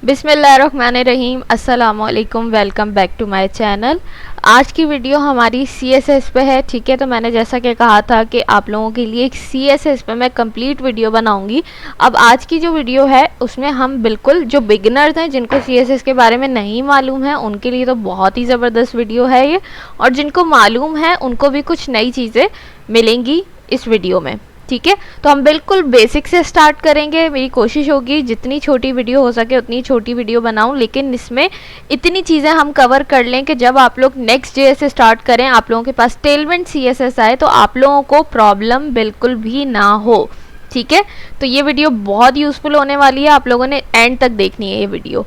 बिस्मिल्लाहिर्रहमानिर्रहीम, अस्सलामुअलैकुम, welcome back to my channel. आज की वीडियो हमारी CSS पे है। ठीक है, तो मैंने जैसा कि कहा था कि आप लोगों के लिए एक CSS पे मैं कंप्लीट वीडियो बनाऊंगी। अब आज की जो वीडियो है उसमें हम बिल्कुल जो बिगिनर्स हैं, जिनको CSS के बारे में नहीं मालूम है, उनके लिए तो बहुत ही ज़बरदस्त वीडियो है ये, और जिनको मालूम है उनको भी कुछ नई चीज़ें मिलेंगी इस वीडियो में। ठीक है, तो हम बिल्कुल बेसिक से स्टार्ट करेंगे। मेरी कोशिश होगी जितनी छोटी वीडियो हो सके उतनी छोटी वीडियो बनाऊं, लेकिन इसमें इतनी चीज़ें हम कवर कर लें कि जब आप लोग नेक्स्ट डे से स्टार्ट करें, आप लोगों के पास टेलमेंट CSS आए तो आप लोगों को प्रॉब्लम बिल्कुल भी ना हो। ठीक है, तो ये वीडियो बहुत यूज़फुल होने वाली है, आप लोगों ने एंड तक देखनी है ये वीडियो।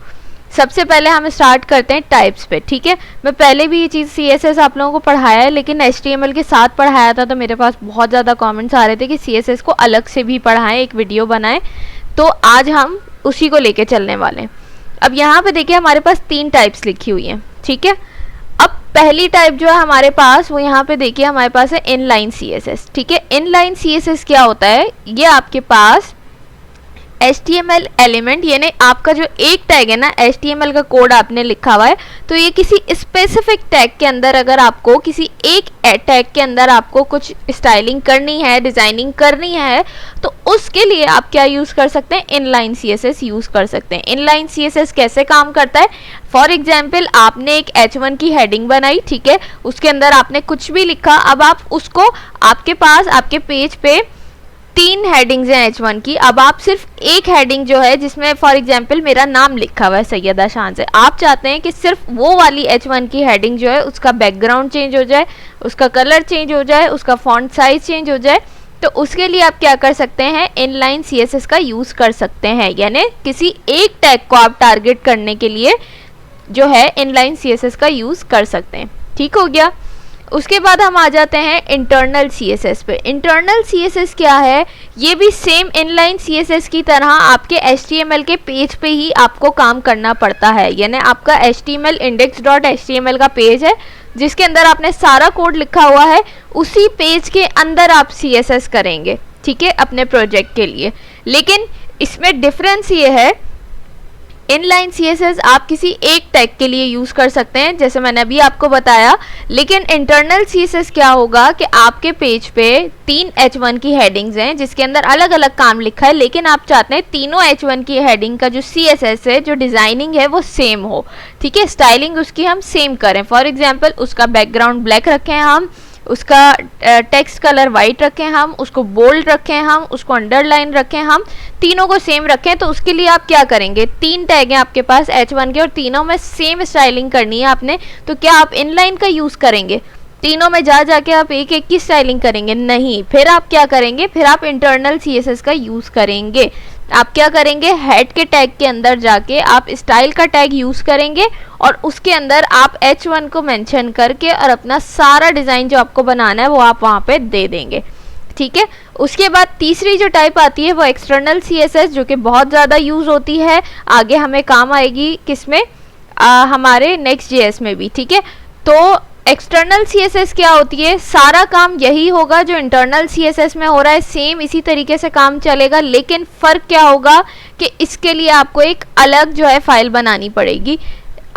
सबसे पहले हम स्टार्ट करते हैं टाइप्स पे। ठीक है, मैं पहले भी ये चीज़ CSS आप लोगों को पढ़ाया है, लेकिन HTML के साथ पढ़ाया था, तो मेरे पास बहुत ज़्यादा कमेंट्स आ रहे थे कि CSS को अलग से भी पढ़ाएं, एक वीडियो बनाएं। तो आज हम उसी को लेके चलने वाले हैं। अब यहाँ पे देखिए हमारे पास 3 टाइप्स लिखी हुई हैं। ठीक है, अब पहली टाइप जो है हमारे पास, वो यहाँ पे देखिए हमारे पास है इनलाइन CSS। ठीक है, इनलाइन CSS क्या होता है? ये आपके पास HTML एलिमेंट, यानी आपका जो एक टैग है ना, HTML का कोड आपने लिखा हुआ है, तो ये किसी स्पेसिफिक टैग के अंदर, अगर आपको किसी एक टैग के अंदर आपको कुछ स्टाइलिंग करनी है, डिज़ाइनिंग करनी है, तो उसके लिए आप क्या यूज़ कर सकते हैं? इनलाइन CSS यूज़ कर सकते हैं। इनलाइन CSS कैसे काम करता है? फॉर एग्जाम्पल, आपने एक H1 की हेडिंग बनाई, ठीक है, उसके अंदर आपने कुछ भी लिखा। अब आप उसको, आपके पास आपके पेज पे 3 हेडिंग्स हैं H1 की। अब आप सिर्फ एक हेडिंग जो है, जिसमें फॉर एग्जांपल मेरा नाम लिखा हुआ है सैयदा शान से, आप चाहते हैं कि सिर्फ वो वाली H1 की हेडिंग जो है उसका बैकग्राउंड चेंज हो जाए, उसका कलर चेंज हो जाए, उसका फॉन्ट साइज चेंज हो जाए, तो उसके लिए आप क्या कर सकते हैं? इनलाइन CSS का यूज़ कर सकते हैं। यानी किसी एक टैग को आप टारगेट करने के लिए जो है इनलाइन CSS का यूज़ कर सकते हैं। ठीक हो गया। उसके बाद हम आ जाते हैं इंटरनल CSS पे। इंटरनल CSS क्या है? ये भी सेम इनलाइन CSS की तरह आपके HTML के पेज पे ही आपको काम करना पड़ता है। यानी आपका HTML index.html का पेज है, जिसके अंदर आपने सारा कोड लिखा हुआ है, उसी पेज के अंदर आप CSS करेंगे। ठीक है, अपने प्रोजेक्ट के लिए। लेकिन इसमें डिफरेंस ये है, इनलाइन CSS आप किसी एक टैग के लिए यूज़ कर सकते हैं, जैसे मैंने अभी आपको बताया। लेकिन इंटरनल CSS क्या होगा कि आपके पेज पे 3 H1 की हेडिंग्स हैं, जिसके अंदर अलग अलग काम लिखा है, लेकिन आप चाहते हैं तीनों H1 की हेडिंग का जो CSS है, जो डिज़ाइनिंग है, वो सेम हो। ठीक है, स्टाइलिंग उसकी हम सेम करें। फॉर एग्जाम्पल, उसका बैकग्राउंड ब्लैक रखें हम, उसका टेक्स्ट कलर वाइट रखें हम, उसको बोल्ड रखें हम, उसको अंडरलाइन रखें हम, तीनों को सेम रखें। तो उसके लिए आप क्या करेंगे? 3 टैग हैं आपके पास H1 के, और तीनों में सेम स्टाइलिंग करनी है आपने, तो क्या आप इनलाइन का यूज़ करेंगे? तीनों में जा जाके आप एक एक की स्टाइलिंग करेंगे? नहीं। फिर आप क्या करेंगे? फिर आप इंटरनल CSS का यूज़ करेंगे। आप क्या करेंगे? हेड के टैग के अंदर जाके आप स्टाइल का टैग यूज़ करेंगे, और उसके अंदर आप H1 को मेंशन करके और अपना सारा डिज़ाइन जो आपको बनाना है वो आप वहाँ पे दे देंगे। ठीक है, उसके बाद तीसरी जो टाइप आती है वो एक्सटर्नल CSS, जो कि बहुत ज़्यादा यूज़ होती है, आगे हमें काम आएगी किसमें? हमारे Next.js में भी। ठीक है, तो एक्सटर्नल CSS क्या होती है? सारा काम यही होगा जो इंटरनल CSS में हो रहा है, सेम इसी तरीके से काम चलेगा, लेकिन फ़र्क क्या होगा कि इसके लिए आपको एक अलग जो है फाइल बनानी पड़ेगी,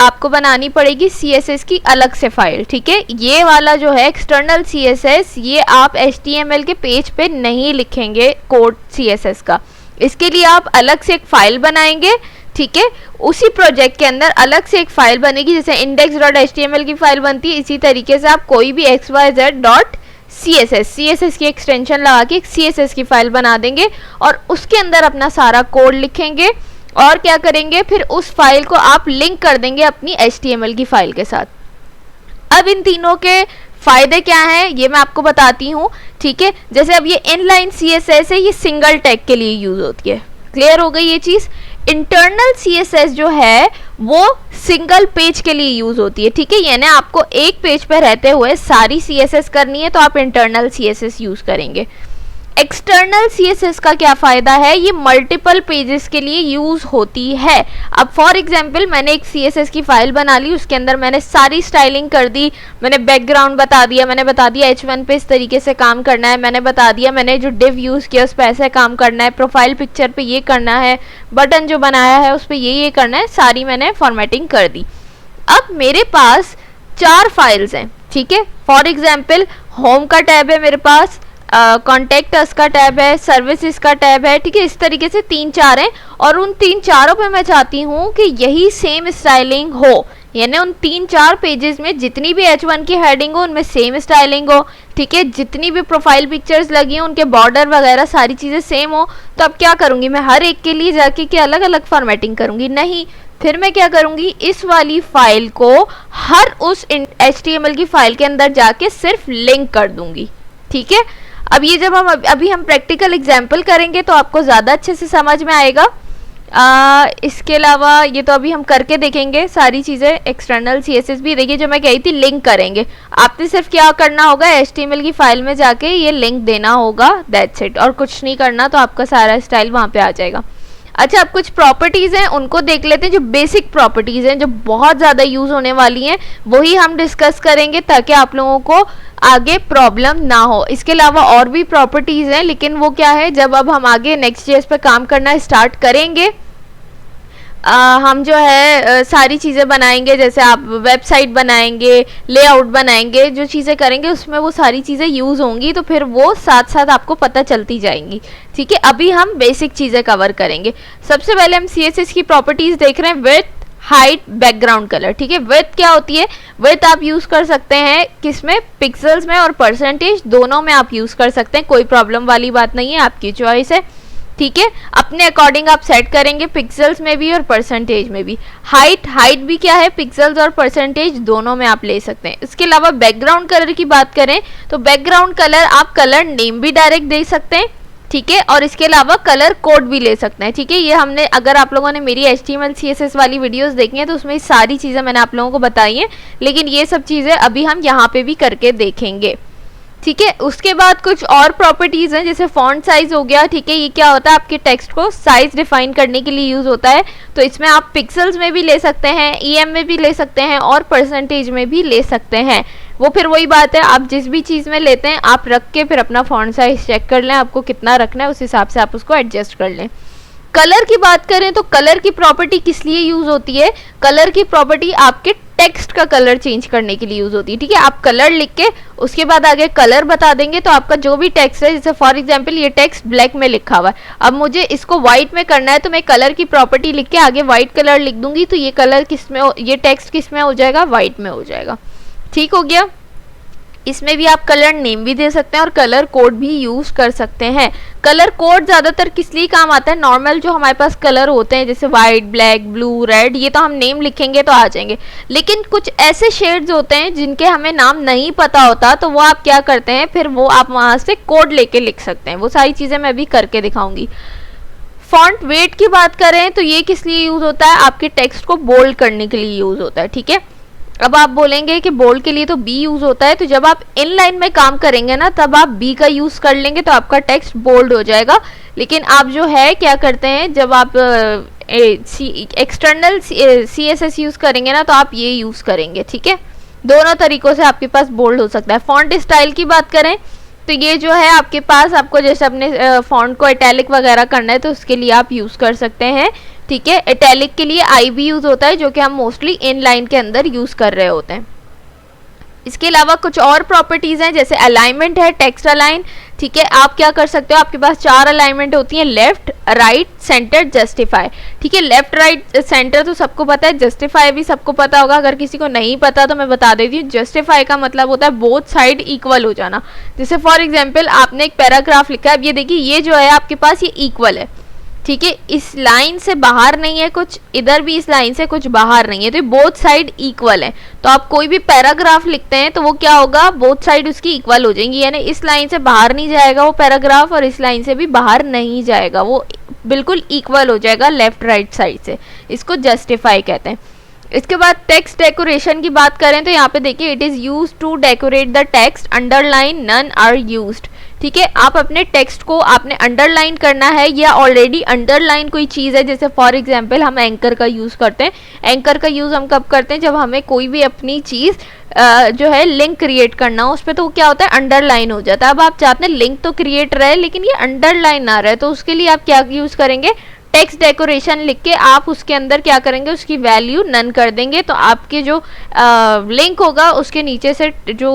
आपको बनानी पड़ेगी CSS की अलग से फाइल। ठीक है, ये वाला जो है एक्सटर्नल CSS, ये आप HTML के पेज पे नहीं लिखेंगे कोड CSS का, इसके लिए आप अलग से एक फाइल बनाएंगे। ठीक है, उसी प्रोजेक्ट के अंदर अलग से एक फाइल बनेगी, जैसे index.html की फाइल बनती है, इसी तरीके से आप कोई भी xyz.css की एक्सटेंशन लगा के एक CSS की फाइल बना देंगे, और उसके अंदर अपना सारा कोड लिखेंगे, और क्या करेंगे? फिर उस फाइल को आप लिंक कर देंगे अपनी HTML की फाइल के साथ। अब इन तीनों के फायदे क्या हैं ये मैं आपको बताती हूँ। ठीक है, जैसे अब ये इनलाइन CSS है, ये सिंगल टैग के लिए यूज होती है। क्लियर हो गई ये चीज़? इंटरनल CSS जो है वो सिंगल पेज के लिए यूज होती है। ठीक है, यानी आपको एक पेज पर रहते हुए सारी CSS करनी है, तो आप इंटरनल CSS यूज करेंगे। एक्सटर्नल CSS का क्या फ़ायदा है, ये मल्टीपल पेजेस के लिए यूज़ होती है। अब फॉर एग्जांपल मैंने एक CSS की फाइल बना ली, उसके अंदर मैंने सारी स्टाइलिंग कर दी, मैंने बैकग्राउंड बता दिया, मैंने बता दिया H1 पे इस तरीके से काम करना है, मैंने बता दिया मैंने जो डिव यूज़ किया उस पर ऐसे काम करना है, प्रोफाइल पिक्चर पे ये करना है, बटन जो बनाया है उस पर ये करना है, सारी मैंने फॉर्मेटिंग कर दी। अब मेरे पास 4 फाइल्स हैं, ठीक है। फॉर एग्जाम्पल होम का टैब है मेरे पास, कॉन्टेक्ट अस का टैब है, सर्विसेज का टैब है, ठीक है। इस तरीके से 3-4 हैं और उन 3-4 पे मैं चाहती हूँ कि यही सेम स्टाइलिंग हो, यानी उन 3-4 पेजेस में जितनी भी H1 की हेडिंग हो उनमें सेम स्टाइलिंग हो, ठीक है। जितनी भी प्रोफाइल पिक्चर्स लगी हो उनके बॉर्डर वगैरह सारी चीज़ें सेम हो। तो अब क्या करूँगी मैं, हर एक के लिए जाके क्या अलग अलग फॉर्मेटिंग करूँगी? नहीं, फिर मैं क्या करूँगी, इस वाली फाइल को हर उस HTML की फाइल के अंदर जाके सिर्फ लिंक कर दूँगी, ठीक है। अब ये जब हम अभी हम प्रैक्टिकल एग्जाम्पल करेंगे तो आपको ज़्यादा अच्छे से समझ में आएगा। इसके अलावा ये तो अभी हम करके देखेंगे सारी चीज़ें। एक्सटर्नल CSS भी देखिए, जो मैं कही थी लिंक करेंगे, आपने सिर्फ क्या करना होगा, HTML की फाइल में जाके ये लिंक देना होगा, दैट्स इट, और कुछ नहीं करना, तो आपका सारा स्टाइल वहाँ पे आ जाएगा। अच्छा, अब कुछ प्रॉपर्टीज़ हैं उनको देख लेते हैं, जो बेसिक प्रॉपर्टीज़ हैं जो बहुत ज़्यादा यूज़ होने वाली हैं, वही हम डिस्कस करेंगे ताकि आप लोगों को आगे प्रॉब्लम ना हो। इसके अलावा और भी प्रॉपर्टीज़ हैं, लेकिन वो क्या है, जब अब हम आगे Next.js पे काम करना स्टार्ट करेंगे, हम जो है सारी चीज़ें बनाएंगे, जैसे आप वेबसाइट बनाएंगे, लेआउट बनाएंगे, जो चीज़ें करेंगे उसमें वो सारी चीज़ें यूज़ होंगी, तो फिर वो साथ साथ आपको पता चलती जाएंगी, ठीक है। अभी हम बेसिक चीज़ें कवर करेंगे। सबसे पहले हम CSS की प्रॉपर्टीज़ देख रहे हैं, विड्थ, हाइट, बैकग्राउंड कलर, ठीक है। विड्थ क्या होती है, विड्थ आप यूज़ कर सकते हैं किसमें, पिक्सल्स में और परसेंटेज दोनों में आप यूज़ कर सकते हैं, कोई प्रॉब्लम वाली बात नहीं है, आपकी चॉइस है, ठीक है। अपने अकॉर्डिंग आप सेट करेंगे, पिक्सल्स में भी और परसेंटेज में भी। हाइट भी क्या है, पिक्सल्स और परसेंटेज दोनों में आप ले सकते हैं। इसके अलावा बैकग्राउंड कलर की बात करें तो बैकग्राउंड कलर आप कलर नेम भी डायरेक्ट दे सकते हैं, ठीक है, और इसके अलावा कलर कोड भी ले सकते हैं, ठीक है। ये हमने, अगर आप लोगों ने मेरी HTML CSS वाली वीडियोस देखी हैं तो उसमें सारी चीज़ें मैंने आप लोगों को बताई हैं, लेकिन ये सब चीज़ें अभी हम यहाँ पे भी करके देखेंगे, ठीक है। उसके बाद कुछ और प्रॉपर्टीज़ हैं, जैसे फॉन्ट साइज हो गया, ठीक है। ये क्या होता है, आपके टेक्स्ट को साइज डिफाइन करने के लिए यूज़ होता है, तो इसमें आप पिक्सल्स में भी ले सकते हैं, EM में भी ले सकते हैं और परसेंटेज में भी ले सकते हैं। वो फिर वही बात है, आप जिस भी चीज़ में लेते हैं आप रख के फिर अपना फॉन्ट साइज चेक कर लें, आपको कितना रखना है उस हिसाब से आप उसको एडजस्ट कर लें। कलर की बात करें तो कलर की प्रॉपर्टी किस लिए यूज़ होती है, कलर की प्रॉपर्टी आपके टेक्स्ट का कलर चेंज करने के लिए यूज़ होती है, ठीक है। आप कलर लिख के उसके बाद आगे कलर बता देंगे, तो आपका जो भी टेक्स्ट है, जैसे फॉर एग्जांपल ये टेक्स्ट ब्लैक में लिखा हुआ है, अब मुझे इसको व्हाइट में करना है, तो मैं कलर की प्रॉपर्टी लिख के आगे व्हाइट कलर लिख दूंगी, तो ये कलर किस में, ये टेक्स्ट किस में हो जाएगा, व्हाइट में हो जाएगा, ठीक हो गया। इसमें भी आप कलर नेम भी दे सकते हैं और कलर कोड भी यूज़ कर सकते हैं। कलर कोड ज़्यादातर किस लिए काम आता है, नॉर्मल जो हमारे पास कलर होते हैं जैसे वाइट, ब्लैक, ब्लू, रेड, ये तो हम नेम लिखेंगे तो आ जाएंगे, लेकिन कुछ ऐसे शेड्स होते हैं जिनके हमें नाम नहीं पता होता, तो वो आप क्या करते हैं, फिर वो आप वहाँ से कोड लेके लिख सकते हैं। वो सारी चीज़ें मैं अभी करके दिखाऊंगी। फॉन्ट वेट की बात करें तो ये किस लिए यूज़ होता है, आपके टेक्स्ट को बोल्ड करने के लिए यूज़ होता है, ठीक है। अब आप बोलेंगे कि बोल्ड के लिए तो बी यूज़ होता है, तो जब आप इन लाइन में काम करेंगे ना तब आप बी का यूज़ कर लेंगे तो आपका टेक्स्ट बोल्ड हो जाएगा। लेकिन आप जो है क्या करते हैं, जब आप एक्सटर्नल CSS यूज़ करेंगे ना तो आप ये यूज़ करेंगे, ठीक है। दोनों तरीक़ों से आपके पास बोल्ड हो सकता है। फॉन्ट स्टाइल की बात करें तो ये जो है आपके पास, आपको जैसे अपने फॉन्ट को इटैलिक वगैरह करना है तो उसके लिए आप यूज़ कर सकते हैं, ठीक है। इटैलिक के लिए आई भी यूज़ होता है जो कि हम मोस्टली इन लाइन के अंदर यूज़ कर रहे होते हैं। इसके अलावा कुछ और प्रॉपर्टीज़ हैं जैसे अलाइनमेंट है, टेक्स्ट अलाइन, ठीक है। आप क्या कर सकते हो, आपके पास 4 अलाइनमेंट होती हैं, लेफ्ट, राइट, सेंटर, जस्टिफाई, ठीक है। लेफ्ट, राइट, सेंटर तो सबको पता है, जस्टिफाई भी सबको पता होगा। अगर किसी को नहीं पता तो मैं बता देती हूँ। जस्टिफाई का मतलब होता है बोथ साइड इक्वल हो जाना। जैसे फॉर एग्जाम्पल आपने एक पैराग्राफ लिखा है, अब ये देखिए ये जो है आपके पास ये इक्वल है, ठीक है। इस लाइन से बाहर नहीं है कुछ, इधर भी इस लाइन से कुछ बाहर नहीं है, तो बोथ साइड इक्वल है। तो आप कोई भी पैराग्राफ लिखते हैं तो वो क्या होगा, बोथ साइड उसकी इक्वल हो जाएंगी, यानी इस लाइन से बाहर नहीं जाएगा वो पैराग्राफ और इस लाइन से भी बाहर नहीं जाएगा, वो बिल्कुल इक्वल हो जाएगा लेफ्ट राइट साइड से। इसको जस्टिफाई कहते हैं। इसके बाद टेक्स्ट डेकोरेशन की बात करें तो यहाँ पे देखिए, it is use to decorate the text, underline, none are used, ठीक है। आप अपने टेक्स्ट को आपने अंडरलाइन करना है या ऑलरेडी अंडरलाइन कोई चीज़ है, जैसे फॉर एग्जांपल हम एंकर का यूज़ करते हैं। एंकर का यूज़ हम कब करते हैं, जब हमें कोई भी अपनी चीज़ जो है लिंक क्रिएट करना हो उस पर, तो क्या होता है अंडरलाइन हो जाता है। अब आप चाहते हैं लिंक तो क्रिएट रहे लेकिन ये अंडरलाइन ना रहे, तो उसके लिए आप क्या यूज़ करेंगे, टेक्स्ट डेकोरेशन लिख के आप उसके अंदर क्या करेंगे, उसकी वैल्यू नन कर देंगे, तो आपके जो लिंक होगा उसके नीचे से जो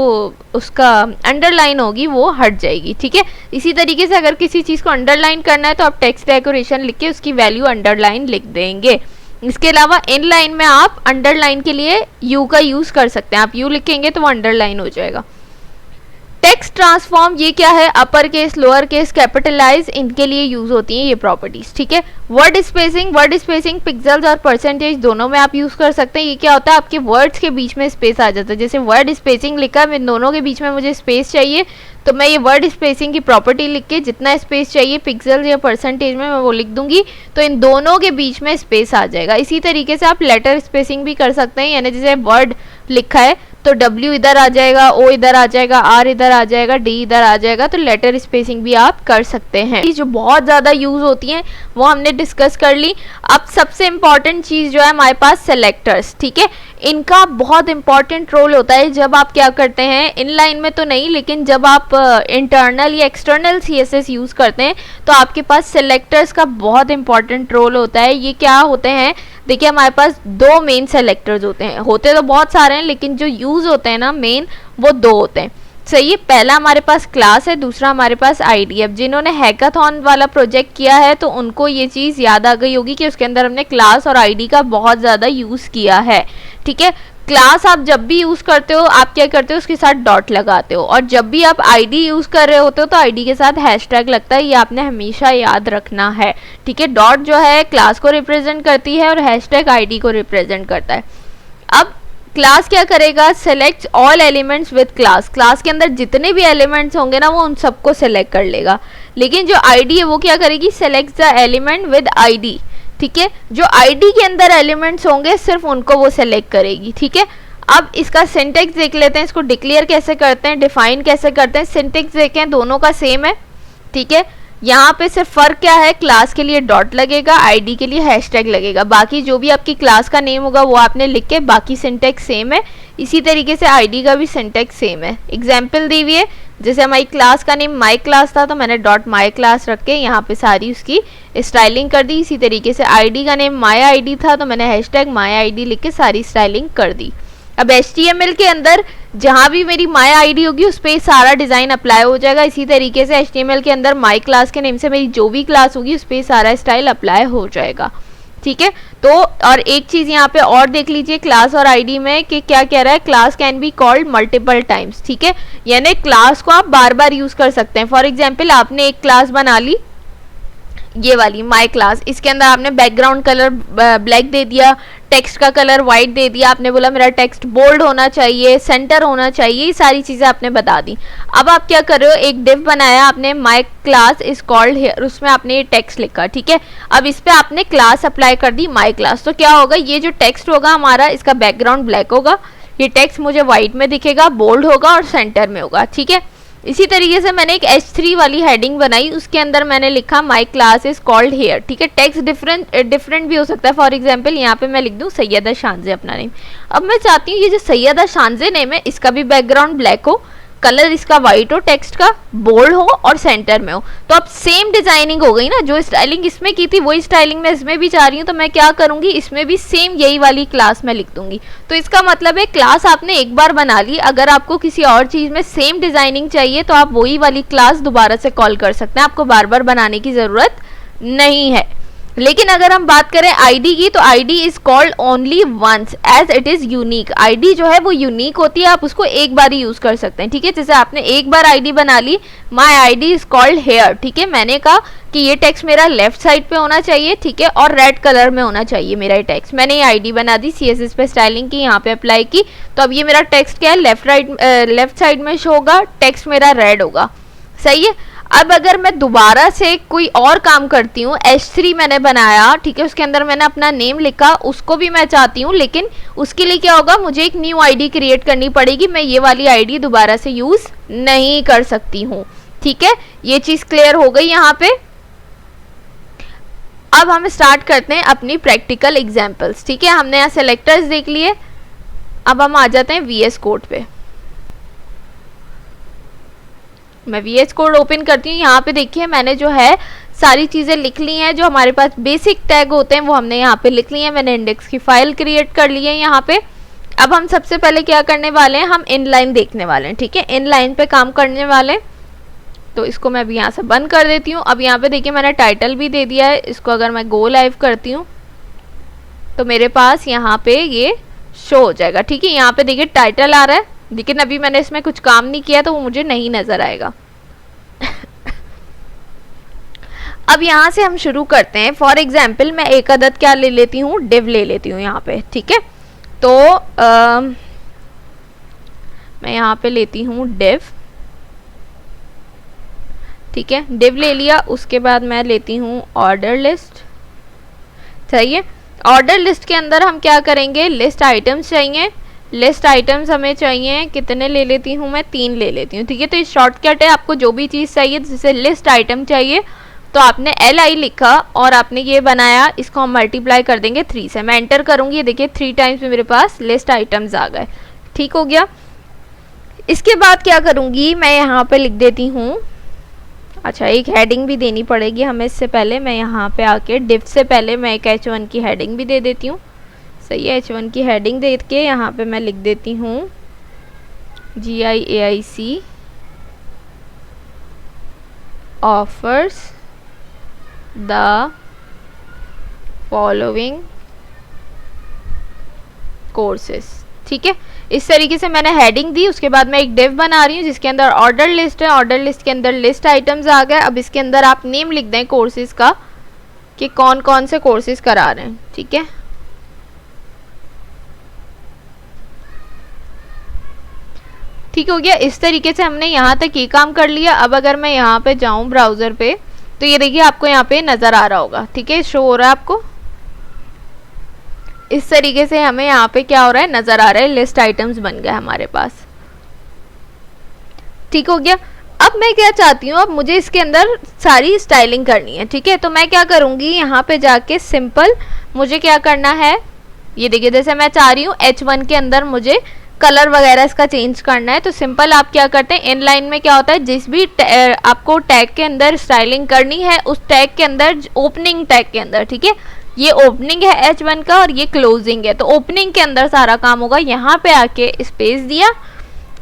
उसका अंडरलाइन होगी वो हट जाएगी। ठीक है। इसी तरीके से अगर किसी चीज़ को अंडरलाइन करना है तो आप टेक्स्ट डेकोरेशन लिख के उसकी वैल्यू अंडरलाइन लिख देंगे। इसके अलावा इन लाइन में आप अंडरलाइन के लिए यू का यूज़ कर सकते हैं। आप यू लिखेंगे तो वो अंडरलाइन हो जाएगा। टेक्स्ट ट्रांसफॉर्म ये क्या है, upper case, lower case, capitalize, इनके लिए यूज होती हैं ये प्रॉपर्टीज। ठीक है। वर्ड स्पेसिंग पिक्सेल्स और परसेंटेज दोनों में आप यूज कर सकते हैं। ये क्या होता है, आपके वर्ड्स के बीच में स्पेस आ जाता है। जैसे वर्ड स्पेसिंग लिखा है, इन दोनों के बीच में मुझे स्पेस चाहिए, तो मैं ये वर्ड स्पेसिंग की प्रॉपर्टी लिख के जितना स्पेस चाहिए पिक्सेल्स या परसेंटेज में मैं वो लिख दूंगी, तो इन दोनों के बीच में स्पेस आ जाएगा। इसी तरीके से आप लेटर स्पेसिंग भी कर सकते हैं, यानी जैसे वर्ड लिखा है तो W इधर आ जाएगा, O इधर आ जाएगा, R इधर आ जाएगा, D इधर आ जाएगा, तो लेटर स्पेसिंग भी आप कर सकते हैं। जो बहुत ज़्यादा यूज़ होती हैं वो हमने डिस्कस कर ली। अब सबसे इम्पॉर्टेंट चीज़ जो है हमारे पास सेलेक्टर्स। ठीक है। इनका बहुत इंपॉर्टेंट रोल होता है जब आप क्या करते हैं, इनलाइन में तो नहीं लेकिन जब आप इंटरनल या एक्सटर्नल CSS यूज़ करते हैं तो आपके पास सेलेक्टर्स का बहुत इंपॉर्टेंट रोल होता है। ये क्या होते हैं, देखिए हमारे पास दो मेन सेलेक्टर्स होते हैं, होते तो बहुत सारे हैं लेकिन जो यूज़ होते हैं ना मेन, वो दो होते हैं। सही है। पहला हमारे पास क्लास है, दूसरा हमारे पास आईडी। अब जिन्होंने हैकाथॉन वाला प्रोजेक्ट किया है तो उनको ये चीज़ याद आ गई होगी कि उसके अंदर हमने क्लास और आईडी का बहुत ज़्यादा यूज़ किया है। ठीक है। क्लास आप जब भी यूज़ करते हो आप क्या करते हो, उसके साथ डॉट लगाते हो, और जब भी आप आईडी यूज़ कर रहे होते हो तो आईडी के साथ हैशटैग लगता है। ये आपने हमेशा याद रखना है। ठीक है। डॉट जो है क्लास को रिप्रेजेंट करती है और हैशटैग आईडी को रिप्रेजेंट करता है। अब क्लास क्या करेगा, select all elements with class. Class के अंदर जितने भी एलिमेंट्स होंगे ना वो उन सबको सेलेक्ट कर लेगा। लेकिन जो आईडी है वो क्या करेगी, select the element with ID. ठीक है। जो आईडी के अंदर एलिमेंट्स होंगे सिर्फ उनको वो सेलेक्ट करेगी। ठीक है। अब इसका सिंटेक्स देख लेते हैं, इसको डिक्लेयर कैसे करते हैं, डिफाइन कैसे करते हैं। सिंटेक्स देखें, दोनों का सेम है। ठीक है। यहाँ पे सिर्फ फर्क क्या है, क्लास के लिए डॉट लगेगा, आईडी के लिए हैशटैग लगेगा। बाकी जो भी आपकी क्लास का नेम होगा वो आपने लिख के, बाकी सिंटेक्स सेम है। इसी तरीके से आईडी का भी सिंटेक्स सेम है। एग्जाम्पल दी हुई है, जैसे हमारी क्लास का नेम माई क्लास था तो मैंने डॉट माई क्लास रख के यहाँ पे सारी उसकी स्टाइलिंग कर दी। इसी तरीके से आईडी का नेम माई आईडी था तो मैंने हैशटैग माई आईडी लिख के सारी स्टाइलिंग कर दी। अब HTML के अंदर जहाँ भी मेरी माई आईडी होगी उस पर सारा डिज़ाइन अप्लाई हो जाएगा। इसी तरीके से HTML के अंदर माई क्लास के नेम से मेरी जो भी क्लास होगी उस पर सारा स्टाइल अप्लाई हो जाएगा। ठीक है। तो और एक चीज़ यहाँ पे और देख लीजिए क्लास और आईडी में कि क्या कह रहा है, class can be called multiple times. ठीक है। यानी क्लास को आप बार बार यूज़ कर सकते हैं। फॉर एग्जाम्पल आपने एक क्लास बना ली, ये वाली माई क्लास, इसके अंदर आपने बैकग्राउंड कलर ब्लैक दे दिया, टेक्स्ट का कलर वाइट दे दिया, आपने बोला मेरा टेक्स्ट बोल्ड होना चाहिए, सेंटर होना चाहिए, ये सारी चीज़ें आपने बता दी। अब आप क्या कर रहे हो, एक डिव बनाया आपने, माई क्लास इज कॉल्ड हियर, उसमें आपने ये टेक्स्ट लिखा। ठीक है। अब इस पर आपने क्लास अप्लाई कर दी माई क्लास, तो क्या होगा, ये जो टेक्स्ट होगा हमारा इसका बैकग्राउंड ब्लैक होगा, ये टेक्स्ट मुझे व्हाइट में दिखेगा, बोल्ड होगा और सेंटर में होगा। ठीक है। इसी तरीके से मैंने एक H3 वाली हेडिंग बनाई, उसके अंदर मैंने लिखा my class is called hair. ठीक है। टेक्स्ट डिफरेंट भी हो सकता है। फॉर एग्जांपल यहाँ पे मैं लिख दूँ सैयदा शानजे अपना नेम। अब मैं चाहती हूँ ये जो सैयदा शानजे नेम है इसका भी बैकग्राउंड ब्लैक हो, कलर इसका वाइट हो, टेक्स्ट का बोल्ड हो और सेंटर में हो। तो अब सेम डिजाइनिंग हो गई ना, जो स्टाइलिंग इसमें की थी वही स्टाइलिंग मैं इसमें भी चाह रही हूँ, तो मैं क्या करूँगी, इसमें भी सेम यही वाली क्लास मैं लिख दूंगी। तो इसका मतलब है क्लास आपने एक बार बना ली, अगर आपको किसी और चीज़ में सेम डिजाइनिंग चाहिए तो आप वही वाली क्लास दोबारा से कॉल कर सकते हैं, आपको बार बार बनाने की ज़रूरत नहीं है। लेकिन अगर हम बात करें आईडी की, तो ID is called only once as it is unique. ID जो है वो यूनिक होती है, आप उसको एक बार ही यूज कर सकते हैं। ठीक है। जैसे आपने एक बार आईडी बना ली, my ID is called hair. ठीक है। मैंने कहा कि ये टेक्स्ट मेरा लेफ्ट साइड पे होना चाहिए। ठीक है। और रेड कलर में होना चाहिए मेरा ये टेक्स्ट। मैंने ये आईडी बना दी, CSS पे स्टाइलिंग की, यहाँ पे अप्लाई की, तो अब ये मेरा टेक्स्ट क्या है, लेफ्ट साइड में शो होगा, टेक्स्ट मेरा रेड होगा। सही है। अब अगर मैं दोबारा से कोई और काम करती हूँ, H3 मैंने बनाया, ठीक है, उसके अंदर मैंने अपना नेम लिखा, उसको भी मैं चाहती हूँ, लेकिन उसके लिए क्या होगा, मुझे एक न्यू आईडी क्रिएट करनी पड़ेगी। मैं ये वाली आईडी दोबारा से यूज़ नहीं कर सकती हूँ। ठीक है, ये चीज क्लियर हो गई यहाँ पे। अब हम स्टार्ट करते हैं अपनी प्रैक्टिकल एग्जाम्पल्स। ठीक है, हमने यहाँ सेलेक्टर्स देख लिए, अब हम आ जाते हैं VS कोड पे। मैं VS कोड ओपन करती हूँ। यहाँ पे देखिए मैंने जो है सारी चीज़ें लिख ली हैं, जो हमारे पास बेसिक टैग होते हैं वो हमने यहाँ पे लिख ली हैं। मैंने इंडेक्स की फाइल क्रिएट कर ली है यहाँ पे। अब हम सबसे पहले क्या करने वाले हैं, हम इनलाइन देखने वाले हैं। ठीक है, इनलाइन पे काम करने वाले हैं, तो इसको मैं अभी यहाँ से बंद कर देती हूँ। अब यहाँ पे देखिए मैंने टाइटल भी दे दिया है। इसको अगर मैं गो लाइव करती हूँ तो मेरे पास यहाँ पे ये शो हो जाएगा। ठीक है, यहाँ पे देखिए टाइटल आ रहा है, लेकिन अभी मैंने इसमें कुछ काम नहीं किया तो वो मुझे नहीं नजर आएगा। अब यहाँ से हम शुरू करते हैं। फॉर एग्जाम्पल मैं एक अदद क्या ले लेती हूँ, डिव ले लेती हूँ यहाँ पे। ठीक है, तो मैं यहाँ पे लेती हूँ डिव। ठीक है, डिव ले लिया। उसके बाद मैं लेती हूँ ऑर्डर लिस्ट। सही है, ऑर्डर लिस्ट के अंदर हम क्या करेंगे, लिस्ट आइटम्स चाहिए। लिस्ट आइटम्स हमें चाहिए कितने ले लेती हूँ मैं, 3 ले लेती हूँ। ठीक है, तो ये शॉर्टकट है। आपको जो भी चीज़ चाहिए, जैसे लिस्ट आइटम चाहिए तो आपने LI लिखा और आपने ये बनाया, इसको हम मल्टीप्लाई कर देंगे 3 से। मैं एंटर करूँगी, ये देखिए 3 टाइम्स में मेरे पास लिस्ट आइटम्स आ गए। ठीक हो गया। इसके बाद क्या करूँगी, मैं यहाँ पे लिख देती हूँ, अच्छा एक हेडिंग भी देनी पड़ेगी हमें इससे पहले। मैं यहाँ पे आके डिव से पहले मैं एक H1 की हेडिंग भी दे देती हूँ। सही है, H1 की हेडिंग दे के यहाँ पे मैं लिख देती हूँ GIAIC offers the following courses. ठीक है, इस तरीके से मैंने हेडिंग दी। उसके बाद मैं एक डिव बना रही हूँ जिसके अंदर ऑर्डर लिस्ट है। ऑर्डर लिस्ट के अंदर लिस्ट आइटम्स आ गए। अब इसके अंदर आप नेम लिख दें कोर्सेज का कि कौन कौन से कोर्सेज करा रहे हैं। ठीक है, ठीक हो गया। इस तरीके से हमने यहाँ तक ये काम कर लिया। अब अगर मैं यहाँ पे जाऊँ ब्राउजर पे तो ये देखिए आपको यहाँ पे नजर आ रहा होगा। ठीक है, शो हो रहा है आपको। इस तरीके से हमें यहाँ पे क्या हो रहा है, नजर आ रहा है, लिस्ट आइटम्स बन गए हमारे पास। ठीक हो गया। अब मैं क्या चाहती हूँ, अब मुझे इसके अंदर सारी स्टाइलिंग करनी है। ठीक है, तो मैं क्या करूँगी, यहाँ पे जाके सिंपल मुझे क्या करना है, ये देखिए जैसे मैं चाह रही हूँ H1 के अंदर मुझे कलर वगैरह इसका चेंज करना है। तो सिंपल आप क्या करते हैं, इन लाइन में क्या होता है, जिस भी आपको टैग के अंदर स्टाइलिंग करनी है उस टैग के अंदर, ओपनिंग टैग के अंदर, ठीक है, ये ओपनिंग है H1 का और ये क्लोजिंग है, तो ओपनिंग के अंदर सारा काम होगा। यहाँ पे आके स्पेस दिया,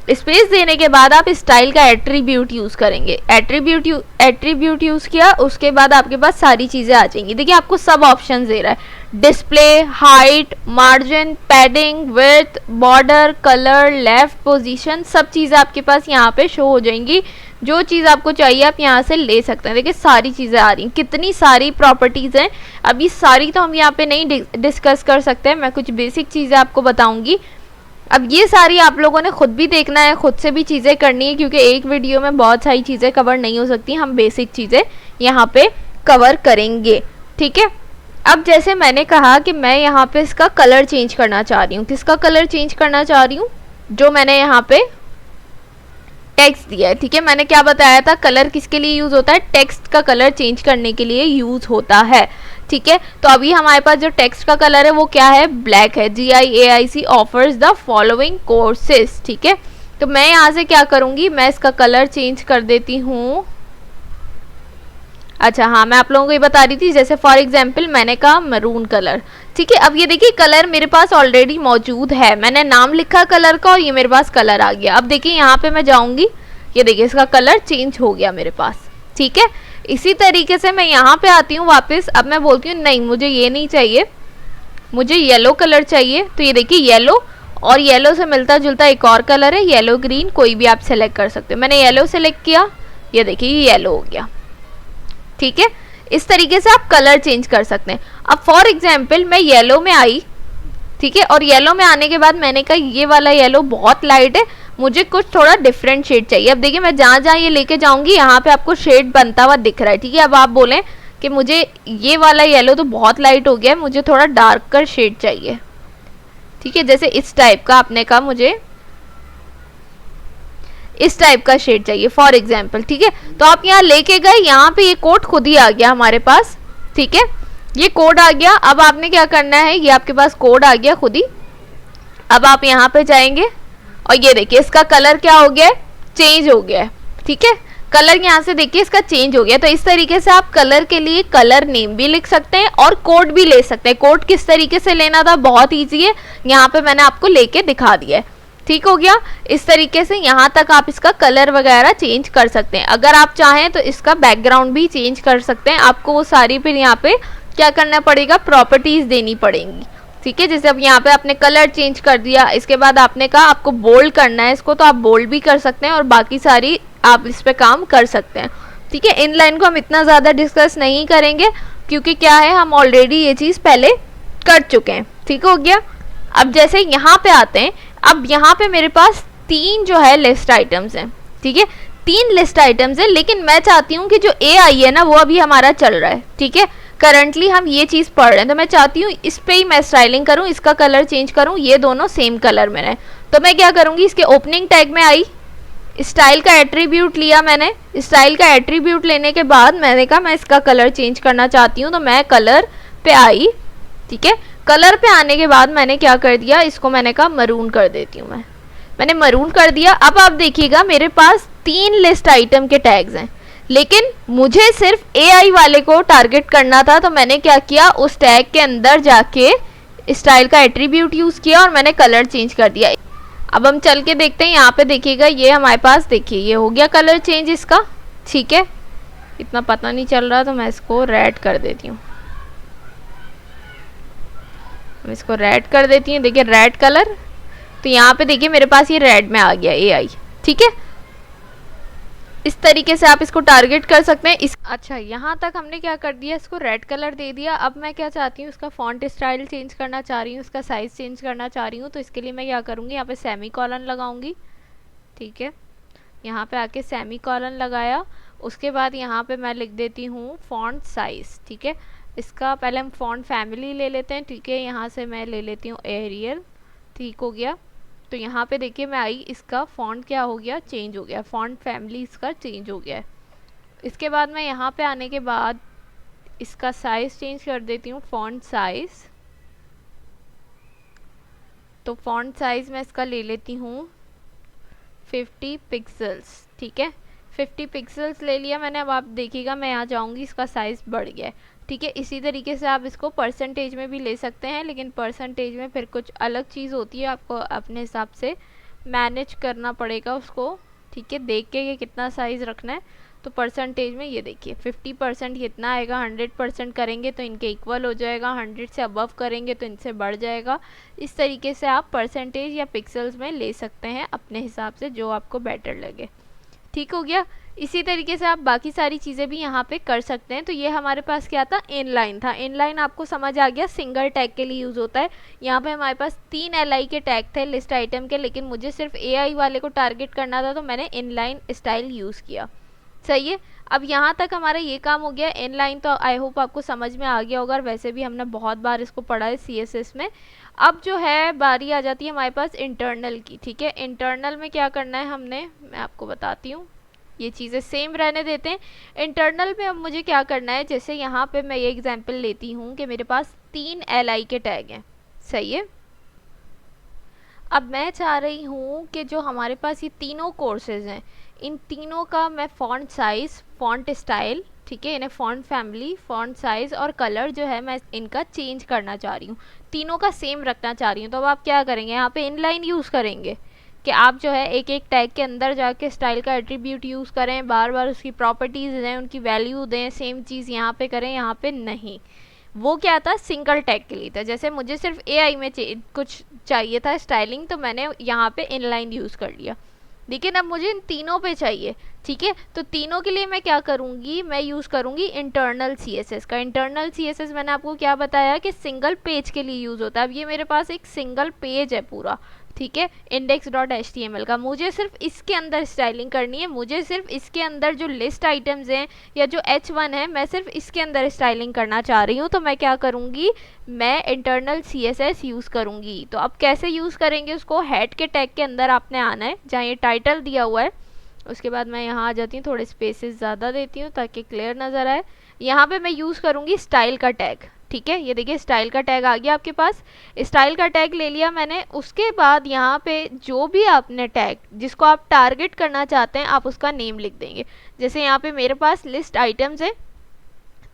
स्पेस देने के बाद आप स्टाइल का एट्रीब्यूट यूज करेंगे। एट्रीब्यूट यूज किया, उसके बाद आपके पास सारी चीजें आ जाएंगी। देखिए आपको सब ऑप्शंस दे रहा है, display, height, margin, padding, width, border, colour, left position, सब चीजें आपके पास यहाँ पे शो हो जाएंगी। जो चीज़ आपको चाहिए आप यहाँ से ले सकते हैं। देखिए सारी चीज़ें आ रही हैं, कितनी सारी प्रॉपर्टीज़ हैं। अभी सारी तो हम यहाँ पे नहीं डिस्कस कर सकते हैं, मैं कुछ बेसिक चीज़ें आपको बताऊंगी। अब ये सारी आप लोगों ने खुद भी देखना है, खुद से भी चीज़ें करनी है, क्योंकि एक वीडियो में बहुत सारी चीज़ें कवर नहीं हो सकती। हम बेसिक चीज़ें यहाँ पे कवर करेंगे, ठीक है। अब जैसे मैंने कहा कि मैं यहाँ पे इसका कलर चेंज करना चाह रही हूँ। किसका कलर चेंज करना चाह रही हूँ, जो मैंने यहाँ पे टेक्स्ट दिया है, ठीक है। मैंने क्या बताया था, कलर किसके लिए यूज होता है, टेक्स्ट का कलर चेंज करने के लिए यूज होता है, ठीक है। तो अभी हमारे पास जो टेक्स्ट का कलर है वो क्या है, ब्लैक है। GIAIC offers the following courses, ठीक है। तो मैं यहाँ से क्या करूंगी, मैं इसका कलर चेंज कर देती हूँ। अच्छा हाँ, मैं आप लोगों को ये बता रही थी, जैसे फॉर एग्जाम्पल मैंने कहा मरून कलर, ठीक है। अब ये देखिए कलर मेरे पास ऑलरेडी मौजूद है, मैंने नाम लिखा कलर का और ये मेरे पास कलर आ गया। अब देखिए यहाँ पे मैं जाऊंगी, ये देखिए इसका कलर चेंज हो गया मेरे पास, ठीक है। इसी तरीके से मैं यहाँ पे आती हूँ वापस। अब मैं बोलती हूँ नहीं मुझे ये नहीं चाहिए, मुझे येलो कलर चाहिए। तो ये देखिए येलो, और येलो से मिलता जुलता एक और कलर है येलो ग्रीन, कोई भी आप सेलेक्ट कर सकते हो। मैंने येलो सेलेक्ट किया, ये देखिए ये येलो हो गया, ठीक है। इस तरीके से आप कलर चेंज कर सकते हैं। अब फॉर एग्जाम्पल मैं येलो में आई, ठीक है, और येलो में आने के बाद मैंने कहा ये वाला येलो बहुत लाइट है, मुझे कुछ थोड़ा डिफरेंट शेड चाहिए। अब देखिए मैं जहाँ जहाँ ये लेके जाऊंगी यहाँ पे आपको शेड बनता हुआ दिख रहा है, ठीक है। अब आप बोलें कि मुझे ये वाला येलो तो बहुत लाइट हो गया है, मुझे थोड़ा डार्कर शेड चाहिए, ठीक है। जैसे इस टाइप का आपने कहा मुझे इस टाइप का शेड चाहिए फॉर एग्जाम्पल, ठीक है। तो आप यहाँ लेके गए, यहाँ पे ये कोड खुद ही आ गया हमारे पास, ठीक है, ये कोड आ गया। अब आपने क्या करना है, ये आपके पास कोड आ गया खुद ही। अब आप यहाँ पे जाएंगे और ये देखिए इसका कलर क्या हो गया है, चेंज हो गया है, ठीक है। कलर यहाँ से देखिए इसका चेंज हो गया। तो इस तरीके से आप कलर के लिए कलर नेम भी लिख सकते हैं और कोड भी ले सकते हैं। कोड किस तरीके से लेना था, बहुत ईजी है, यहाँ पे मैंने आपको लेके दिखा दिया है, ठीक हो गया। इस तरीके से यहाँ तक आप इसका कलर वगैरह चेंज कर सकते हैं। अगर आप चाहें तो इसका बैकग्राउंड भी चेंज कर सकते हैं। आपको वो सारी फिर यहाँ पे क्या करना पड़ेगा, प्रॉपर्टीज देनी पड़ेंगी, ठीक है। जैसे अब यहाँ पे आपने कलर चेंज कर दिया, इसके बाद आपने कहा आपको बोल्ड करना है इसको, तो आप बोल्ड भी कर सकते हैं और बाकी सारी आप इस पे काम कर सकते हैं, ठीक है। इन लाइन को हम इतना ज़्यादा डिस्कस नहीं करेंगे क्योंकि क्या है, हम ऑलरेडी ये चीज़ पहले कर चुके हैं, ठीक हो गया। अब जैसे यहाँ पे आते हैं, अब यहाँ पे मेरे पास 3 जो है लिस्ट आइटम्स हैं, ठीक है, 3 लिस्ट आइटम्स है। लेकिन मैं चाहती हूँ कि जो ए आई है ना वो अभी हमारा चल रहा है, ठीक है। करंटली हम ये चीज़ पढ़ रहे हैं, तो मैं चाहती हूँ इस पे ही मैं स्टाइलिंग करूँ, इसका कलर चेंज करूँ, ये दोनों सेम कलर में रहे। तो मैं क्या करूँगी, इसके ओपनिंग टैग में आई, स्टाइल का एट्रीब्यूट लिया मैंने। स्टाइल का एट्रीब्यूट लेने के बाद मैंने कहा मैं इसका कलर चेंज करना चाहती हूँ, तो मैं कलर पे आई, ठीक है। कलर पे आने के बाद मैंने क्या कर दिया, इसको मैंने कहा मरून कर देती हूँ मैंने मरून कर दिया। अब आप देखिएगा मेरे पास 3 लिस्ट आइटम के टैग्स हैं, लेकिन मुझे सिर्फ AI वाले को टारगेट करना था। तो मैंने क्या किया, उस टैग के अंदर जाके स्टाइल का एट्रीब्यूट यूज़ किया और मैंने कलर चेंज कर दिया। अब हम चल के देखते हैं, यहाँ पे देखिएगा ये हमारे पास, देखिए ये हो गया कलर चेंज इसका, ठीक है। इतना पता नहीं चल रहा तो मैं इसको रेड कर देती हूँ, मैं इसको रेड कर देती हूँ, देखिए रेड कलर। तो यहाँ पे देखिए मेरे पास ये रेड में आ गया AI, ठीक है। इस तरीके से आप इसको टारगेट कर सकते हैं। अच्छा, यहाँ तक हमने क्या कर दिया, इसको रेड कलर दे दिया। अब मैं क्या चाहती हूँ, इसका फॉन्ट स्टाइल चेंज करना चाह रही हूँ, इसका साइज़ चेंज करना चाह रही हूँ। तो इसके लिए मैं क्या करूँगी, यहाँ पे सेमी कॉलन लगाऊंगी, ठीक है। यहाँ पे आके सेमी कॉलन लगाया, उसके बाद यहाँ पे मैं लिख देती हूँ फॉन्ट साइज़, ठीक है। इसका पहले हम फॉन्ट फैमिली ले लेते हैं, ठीक है। यहाँ से मैं ले लेती हूँ एरियल, ठीक हो गया। तो यहाँ पे देखिए मैं आई, इसका फॉन्ट क्या हो गया, चेंज हो गया, फॉन्ट फैमिली इसका चेंज हो गया है। इसके बाद मैं यहाँ पे आने के बाद इसका साइज़ चेंज कर देती हूँ, फॉन्ट साइज़। तो फॉन्ट साइज़ मैं इसका ले लेती हूँ 50 पिक्सल्स, ठीक है। 50 पिक्सल्स ले लिया मैंने। अब आप देखिएगा मैं यहाँ जाऊँगी, इसका साइज़ बढ़ गया है, ठीक है। इसी तरीके से आप इसको परसेंटेज में भी ले सकते हैं, लेकिन परसेंटेज में फिर कुछ अलग चीज़ होती है, आपको अपने हिसाब से मैनेज करना पड़ेगा उसको, ठीक है, देख के ये कितना साइज़ रखना है। तो परसेंटेज में ये देखिए 50% कितना आएगा, 100% करेंगे तो इनके इक्वल हो जाएगा, 100 से अबव करेंगे तो इनसे बढ़ जाएगा। इस तरीके से आप परसेंटेज या पिक्सल्स में ले सकते हैं अपने हिसाब से, जो आपको बेटर लगे, ठीक हो गया। इसी तरीके से आप बाकी सारी चीज़ें भी यहाँ पे कर सकते हैं। तो ये हमारे पास क्या था, इनलाइन था। इनलाइन आपको समझ आ गया, सिंगल टैग के लिए यूज़ होता है। यहाँ पे हमारे पास 3 LI के टैग थे लिस्ट आइटम के, लेकिन मुझे सिर्फ AI वाले को टारगेट करना था, तो मैंने इनलाइन स्टाइल यूज़ किया, सही है। अब यहाँ तक हमारा ये काम हो गया। इनलाइन तो आई होप आपको समझ में आ गया होगा, और वैसे भी हमने बहुत बार इसको पढ़ा है CSS में। अब जो है बारी आ जाती है हमारे पास इंटरनल की, ठीक है। इंटरनल में क्या करना है हमने, मैं आपको बताती हूँ, ये चीज़ें सेम रहने देते हैं। इंटरनल में अब मुझे क्या करना है, जैसे यहाँ पे मैं ये एग्जांपल लेती हूँ कि मेरे पास 3 LI के टैग हैं, सही है। अब मैं चाह रही हूँ कि जो हमारे पास ये तीनों कोर्सेज हैं, इन तीनों का मैं फ़ॉन्ट साइज़, फ़ॉन्ट स्टाइल, ठीक है, इन्हें फ़ॉन्ट फैमिली, फ़ॉन्ट साइज़ और कलर जो है मैं इनका चेंज करना चाह रही हूँ, तीनों का सेम रखना चाह रही हूँ। तो अब आप क्या करेंगे, यहाँ पे इनलाइन यूज़ करेंगे कि आप जो है एक एक टैग के अंदर जाके स्टाइल का एट्रीब्यूट यूज़ करें, बार बार उसकी प्रॉपर्टीज़ दें, उनकी वैल्यू दें, सेम चीज़ यहाँ पे करें, यहाँ पे नहीं। वो क्या था, सिंगल टैग के लिए था। जैसे मुझे सिर्फ AI में कुछ चाहिए था स्टाइलिंग, तो मैंने यहाँ पे इनलाइन यूज़ कर लिया। लेकिन अब मुझे इन तीनों पे चाहिए, ठीक है। तो तीनों के लिए मैं क्या करूँगी, मैं यूज़ करूँगी इंटरनल CSS का। इंटरनल CSS मैंने आपको क्या बताया कि सिंगल पेज के लिए यूज़ होता है। अब ये मेरे पास एक सिंगल पेज है पूरा, ठीक है, index.html का। मुझे सिर्फ इसके अंदर स्टाइलिंग करनी है, मुझे सिर्फ इसके अंदर जो लिस्ट आइटम्स हैं या जो H1 है, मैं सिर्फ इसके अंदर स्टाइलिंग करना चाह रही हूँ। तो मैं क्या करूँगी, मैं इंटरनल CSS यूज़ करूँगी। तो अब कैसे यूज़ करेंगे उसको, हेड के टैग के अंदर आपने आना है, जहाँ ये टाइटल दिया हुआ है, उसके बाद मैं यहाँ आ जाती हूँ, थोड़े स्पेसेस ज़्यादा देती हूँ ताकि क्लियर नज़र आए। यहाँ पे मैं यूज़ करूँगी स्टाइल का टैग, ठीक है। ये देखिए स्टाइल का टैग आ गया आपके पास, स्टाइल का टैग ले लिया मैंने। उसके बाद यहाँ पे जो भी आपने टैग जिसको आप टारगेट करना चाहते हैं आप उसका नेम लिख देंगे। जैसे यहाँ पे मेरे पास लिस्ट आइटम्स है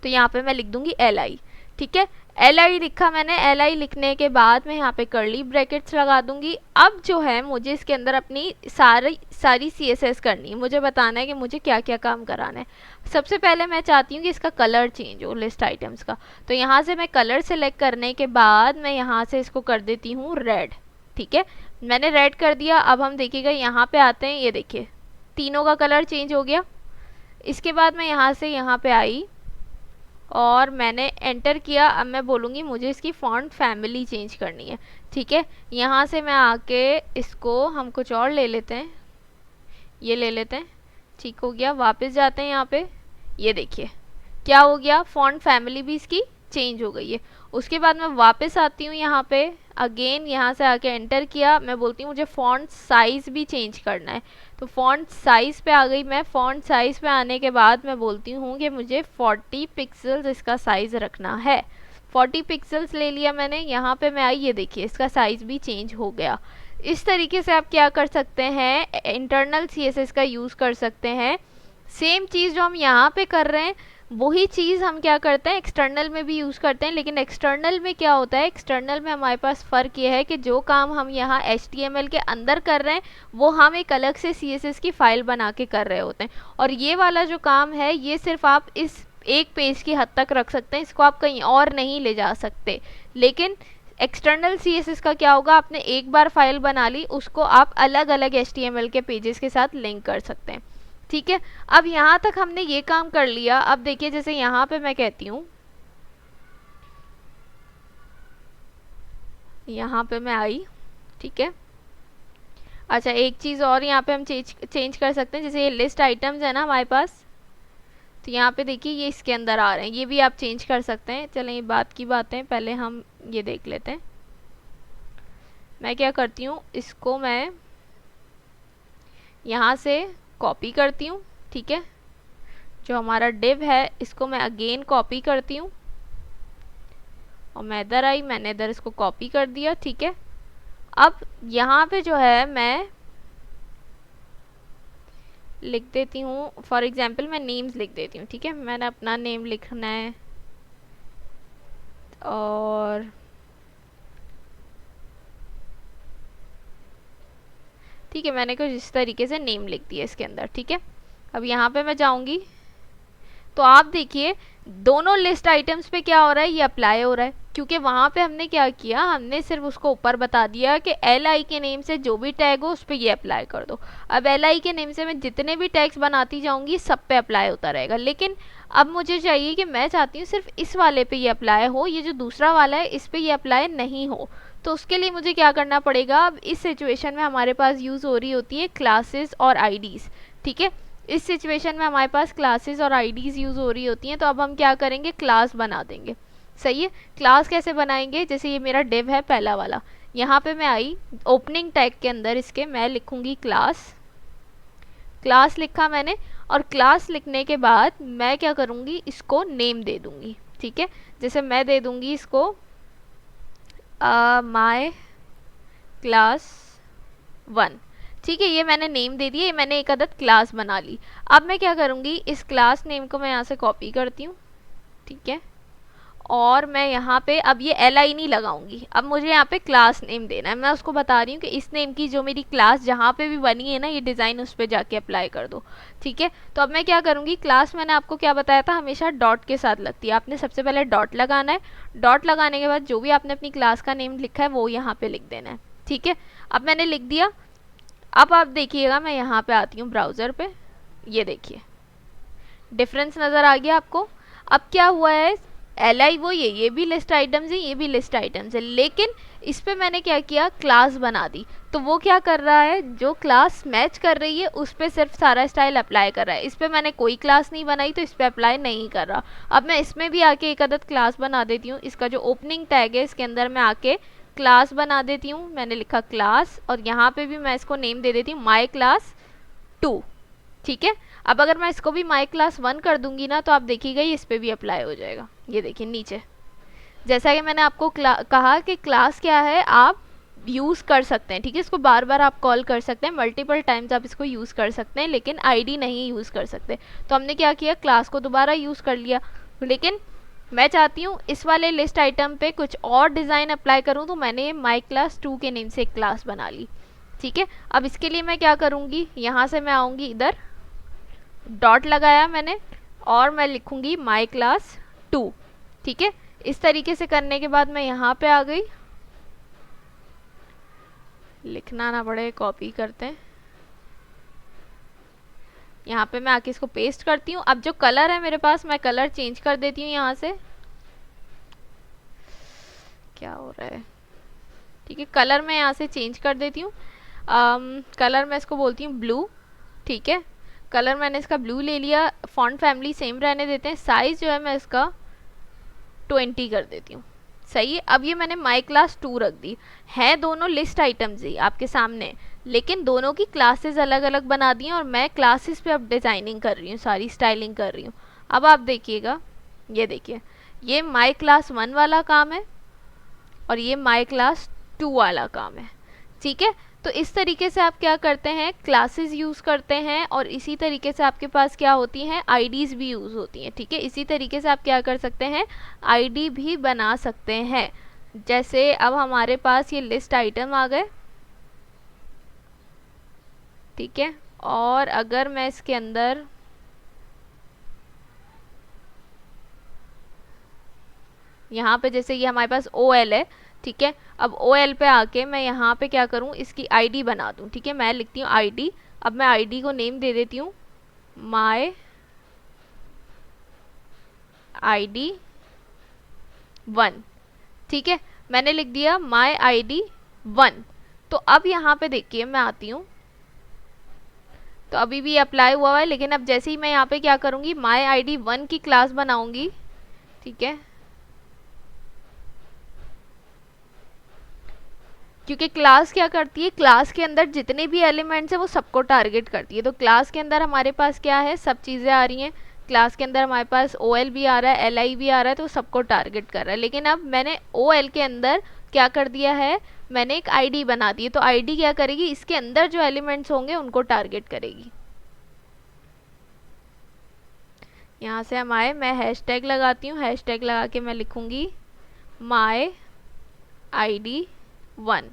तो यहाँ पे मैं लिख दूंगी LI, ठीक है। LI लिखा मैंने। LI लिखने के बाद मैं यहाँ पे कर्ली ब्रैकेट्स लगा दूंगी। अब जो है मुझे इसके अंदर अपनी सारी CSS करनी है, मुझे बताना है कि मुझे क्या क्या काम कराना है। सबसे पहले मैं चाहती हूँ कि इसका कलर चेंज हो लिस्ट आइटम्स का, तो यहाँ से मैं कलर सेलेक्ट करने के बाद मैं यहाँ से इसको कर देती हूँ रेड, ठीक है। मैंने रेड कर दिया। अब हम देखिएगा यहाँ पे आते हैं, ये देखिए तीनों का कलर चेंज हो गया। इसके बाद मैं यहाँ से यहाँ पे आई और मैंने एंटर किया। अब मैं बोलूँगी मुझे इसकी फॉन्ट फैमिली चेंज करनी है, ठीक है। यहाँ से मैं आके इसको हम कुछ और ले लेते हैं, ये ले लेते हैं, ठीक हो गया। वापस जाते हैं यहाँ पे, ये देखिए क्या हो गया, फॉन्ट फैमिली भी इसकी चेंज हो गई है। उसके बाद मैं वापस आती हूँ यहाँ पे, अगेन यहाँ से आके एंटर किया। मैं बोलती हूँ मुझे फॉन्ट साइज़ भी चेंज करना है, तो फॉन्ट साइज़ पे आ गई मैं। फॉन्ट साइज़ पे आने के बाद मैं बोलती हूँ कि मुझे 40 पिक्सल्स इसका साइज़ रखना है। 40 पिक्सल्स ले लिया मैंने। यहाँ पे मैं आई, ये देखिए इसका साइज़ भी चेंज हो गया। इस तरीके से आप क्या कर सकते हैं, इंटरनल CSS का यूज़ कर सकते हैं। सेम चीज़ जो हम यहाँ पे कर रहे हैं वही चीज़ हम क्या करते हैं एक्सटर्नल में भी यूज़ करते हैं। लेकिन एक्सटर्नल में क्या होता है, एक्सटर्नल में हमारे पास फ़र्क ये है कि जो काम हम यहाँ HTML के अंदर कर रहे हैं वो हम एक अलग से CSS की फ़ाइल बना के कर रहे होते हैं। और ये वाला जो काम है ये सिर्फ आप इस एक पेज की हद तक रख सकते हैं, इसको आप कहीं और नहीं ले जा सकते। लेकिन एक्सटर्नल CSS का क्या होगा, आपने एक बार फाइल बना ली, उसको आप अलग अलग HTML के पेजेस के साथ लिंक कर सकते हैं, ठीक है। अब यहाँ तक हमने ये काम कर लिया। अब देखिए जैसे यहाँ पे मैं कहती हूँ, यहाँ पे मैं आई, ठीक है। अच्छा एक चीज़ और यहाँ पे हम चेंज कर सकते हैं, जैसे ये लिस्ट आइटम्स है ना हमारे पास, तो यहाँ पे देखिए ये इसके अंदर आ रहे हैं, ये भी आप चेंज कर सकते हैं। चलें ये बात की बातें, पहले हम ये देख लेते हैं। मैं क्या करती हूँ, इसको मैं यहाँ से कॉपी करती हूँ, ठीक है। जो हमारा डिव है इसको मैं अगेन कॉपी करती हूँ और मैं इधर आई, मैंने इधर इसको कॉपी कर दिया, ठीक है। अब यहाँ पे जो है मैं लिख देती हूँ, फॉर एग्जांपल मैं नेम्स लिख देती हूँ, ठीक है। मैंने अपना नेम लिखना है और ठीक है, मैंने कुछ इस तरीके से नेम लिख दिया इसके अंदर, ठीक है। अब यहाँ पे मैं जाऊँगी तो आप देखिए दोनों लिस्ट आइटम्स पे क्या हो रहा है, ये अप्लाई हो रहा है, क्योंकि वहाँ पे हमने क्या किया, हमने सिर्फ उसको ऊपर बता दिया कि LI के नेम से जो भी टैग हो उस पर ये अप्लाई कर दो। अब LI के नेम से मैं जितने भी टैग्स बनाती जाऊँगी सब पे अप्लाई होता रहेगा। लेकिन अब मुझे चाहिए कि मैं चाहती हूँ सिर्फ इस वाले पे ये अप्लाई हो, ये जो दूसरा वाला है इस पर ये अप्लाई नहीं हो। तो उसके लिए मुझे क्या करना पड़ेगा, अब इस सिचुएशन में हमारे पास यूज़ हो रही होती है क्लासेस और IDs, ठीक है। इस सिचुएशन में हमारे पास क्लासेस और IDs यूज़ हो रही होती हैं, तो अब हम क्या करेंगे, क्लास बना देंगे, सही है। क्लास कैसे बनाएंगे, जैसे ये मेरा डिव है पहला वाला, यहाँ पे मैं आई, ओपनिंग टैग के अंदर इसके मैं लिखूँगी क्लास। क्लास लिखा मैंने और क्लास लिखने के बाद मैं क्या करूँगी, इसको नेम दे दूँगी, ठीक है। जैसे मैं दे दूँगी इसको माय क्लास 1, ठीक है। ये मैंने नेम दे दिया, ये मैंने एक अदद क्लास बना ली। अब मैं क्या करूँगी, इस क्लास नेम को मैं यहाँ से कॉपी करती हूँ, ठीक है। और मैं यहाँ पे अब ये LI नहीं लगाऊंगी, अब मुझे यहाँ पे क्लास नेम देना है। मैं उसको बता रही हूँ कि इस नेम की जो मेरी क्लास जहाँ पे भी बनी है ना, ये डिज़ाइन उस पर जाके अप्लाई कर दो, ठीक है। तो अब मैं क्या करूँगी, क्लास मैंने आपको क्या बताया था, हमेशा डॉट के साथ लगती है। आपने सबसे पहले डॉट लगाना है, डॉट लगाने के बाद जो भी आपने अपनी क्लास का नेम लिखा है वो यहाँ पे लिख देना है, ठीक है। अब मैंने लिख दिया। अब आप देखिएगा मैं यहाँ पे आती हूँ ब्राउज़र पे, ये देखिए डिफरेंस नज़र आ गया आपको। अब क्या हुआ है, LI वो ये भी लिस्ट आइटम्स है, ये भी लिस्ट आइटम्स है, लेकिन इस पे मैंने क्या किया, क्लास बना दी। तो वो क्या कर रहा है, जो क्लास मैच कर रही है उस पर सिर्फ सारा स्टाइल अप्लाई कर रहा है। इस पर मैंने कोई क्लास नहीं बनाई तो इस पर अप्लाई नहीं कर रहा। अब मैं इसमें भी आके एक अदद क्लास बना देती हूँ। इसका जो ओपनिंग टैग है इसके अंदर मैं आके क्लास बना देती हूँ, मैंने लिखा क्लास, और यहाँ पे भी मैं इसको नेम दे देती हूँ माई क्लास 2, ठीक है। अब अगर मैं इसको भी माई क्लास 1 कर दूंगी ना, तो आप देखिएगा ये इस पर भी अप्लाई हो जाएगा। ये देखिए नीचे, जैसा कि मैंने आपको कहा कि क्लास क्या है, आप यूज़ कर सकते हैं, ठीक है। इसको बार बार आप कॉल कर सकते हैं, मल्टीपल टाइम्स आप इसको यूज़ कर सकते हैं, लेकिन आईडी नहीं यूज़ कर सकते। तो हमने क्या किया, क्लास को दोबारा यूज़ कर लिया। लेकिन मैं चाहती हूँ इस वाले लिस्ट आइटम पे कुछ और डिज़ाइन अप्लाई करूँ, तो मैंने माई क्लास 2 के नेम से एक क्लास बना ली, ठीक है। अब इसके लिए मैं क्या करूँगी, यहाँ से मैं आऊँगी, इधर डॉट लगाया मैंने और मैं लिखूँगी माई क्लास 2, ठीक है। इस तरीके से करने के बाद मैं यहाँ पे आ गई, लिखना ना पड़े, कॉपी करते हैं। यहाँ पे मैं आके इसको पेस्ट करती हूँ। अब जो कलर है मेरे पास, मैं कलर चेंज कर देती हूँ यहाँ से। क्या हो रहा है, ठीक है। कलर मैं यहाँ से चेंज कर देती हूँ। कलर मैं इसको बोलती हूँ ब्लू, ठीक है। कलर मैंने इसका ब्लू ले लिया। फॉन्ट फैमिली सेम रहने देते हैं। साइज जो है मैं इसका 20 कर देती हूँ, सही है। अब ये मैंने माई क्लास 2 रख दी है। दोनों लिस्ट आइटम्स ही आपके सामने, लेकिन दोनों की क्लासेस अलग अलग बना दी हैं और मैं क्लासेस पे अब डिज़ाइनिंग कर रही हूँ, सारी स्टाइलिंग कर रही हूँ। अब आप देखिएगा, ये देखिए, ये माई क्लास 1 वाला काम है और ये माई क्लास 2 वाला काम है, ठीक है। तो इस तरीके से आप क्या करते हैं, क्लासेस यूज़ करते हैं और इसी तरीके से आपके पास क्या होती हैं, आईडीज़ भी यूज़ होती हैं, ठीक है। इसी तरीके से आप क्या कर सकते हैं, आईडी भी बना सकते हैं। जैसे अब हमारे पास ये लिस्ट आइटम आ गए, ठीक है। और अगर मैं इसके अंदर यहाँ पे, जैसे ये हमारे पास OL है, ठीक है। अब OL पे आके मैं यहाँ पे क्या करूँ, इसकी आईडी बना दूँ, ठीक है। मैं लिखती हूँ आईडी। अब मैं आईडी को नेम दे देती हूँ माई ID 1, ठीक है। मैंने लिख दिया माई ID 1। तो अब यहाँ पे देखिए, मैं आती हूँ तो अभी भी अप्लाई हुआ है, लेकिन अब जैसे ही मैं यहाँ पे क्या करूँगी, माई ID 1 की क्लास बनाऊँगी, ठीक है। क्योंकि क्लास क्या करती है, क्लास के अंदर जितने भी एलिमेंट्स हैं वो सबको टारगेट करती है। तो क्लास के अंदर हमारे पास क्या है, सब चीज़ें आ रही हैं। क्लास के अंदर हमारे पास OL भी आ रहा है, LI भी आ रहा है, तो सबको टारगेट कर रहा है। लेकिन अब मैंने OL के अंदर क्या कर दिया है, मैंने एक ID बना दी है। तो ID क्या करेगी, इसके अंदर जो एलिमेंट्स होंगे उनको टारगेट करेगी। यहाँ से हम आए, मैं हैशटैग लगाती हूँ। हैशटैग लगा के मैं लिखूँगी माई ID 1,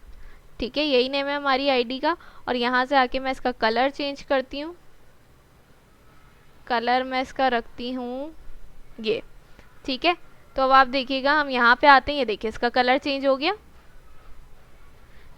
ठीक है। यही नेम है हमारी आईडी का। और यहाँ से आके मैं इसका कलर चेंज करती हूँ। कलर मैं इसका रखती हूँ ये, ठीक है। तो अब आप देखिएगा, हम यहाँ पे आते हैं, ये देखिए इसका कलर चेंज हो गया,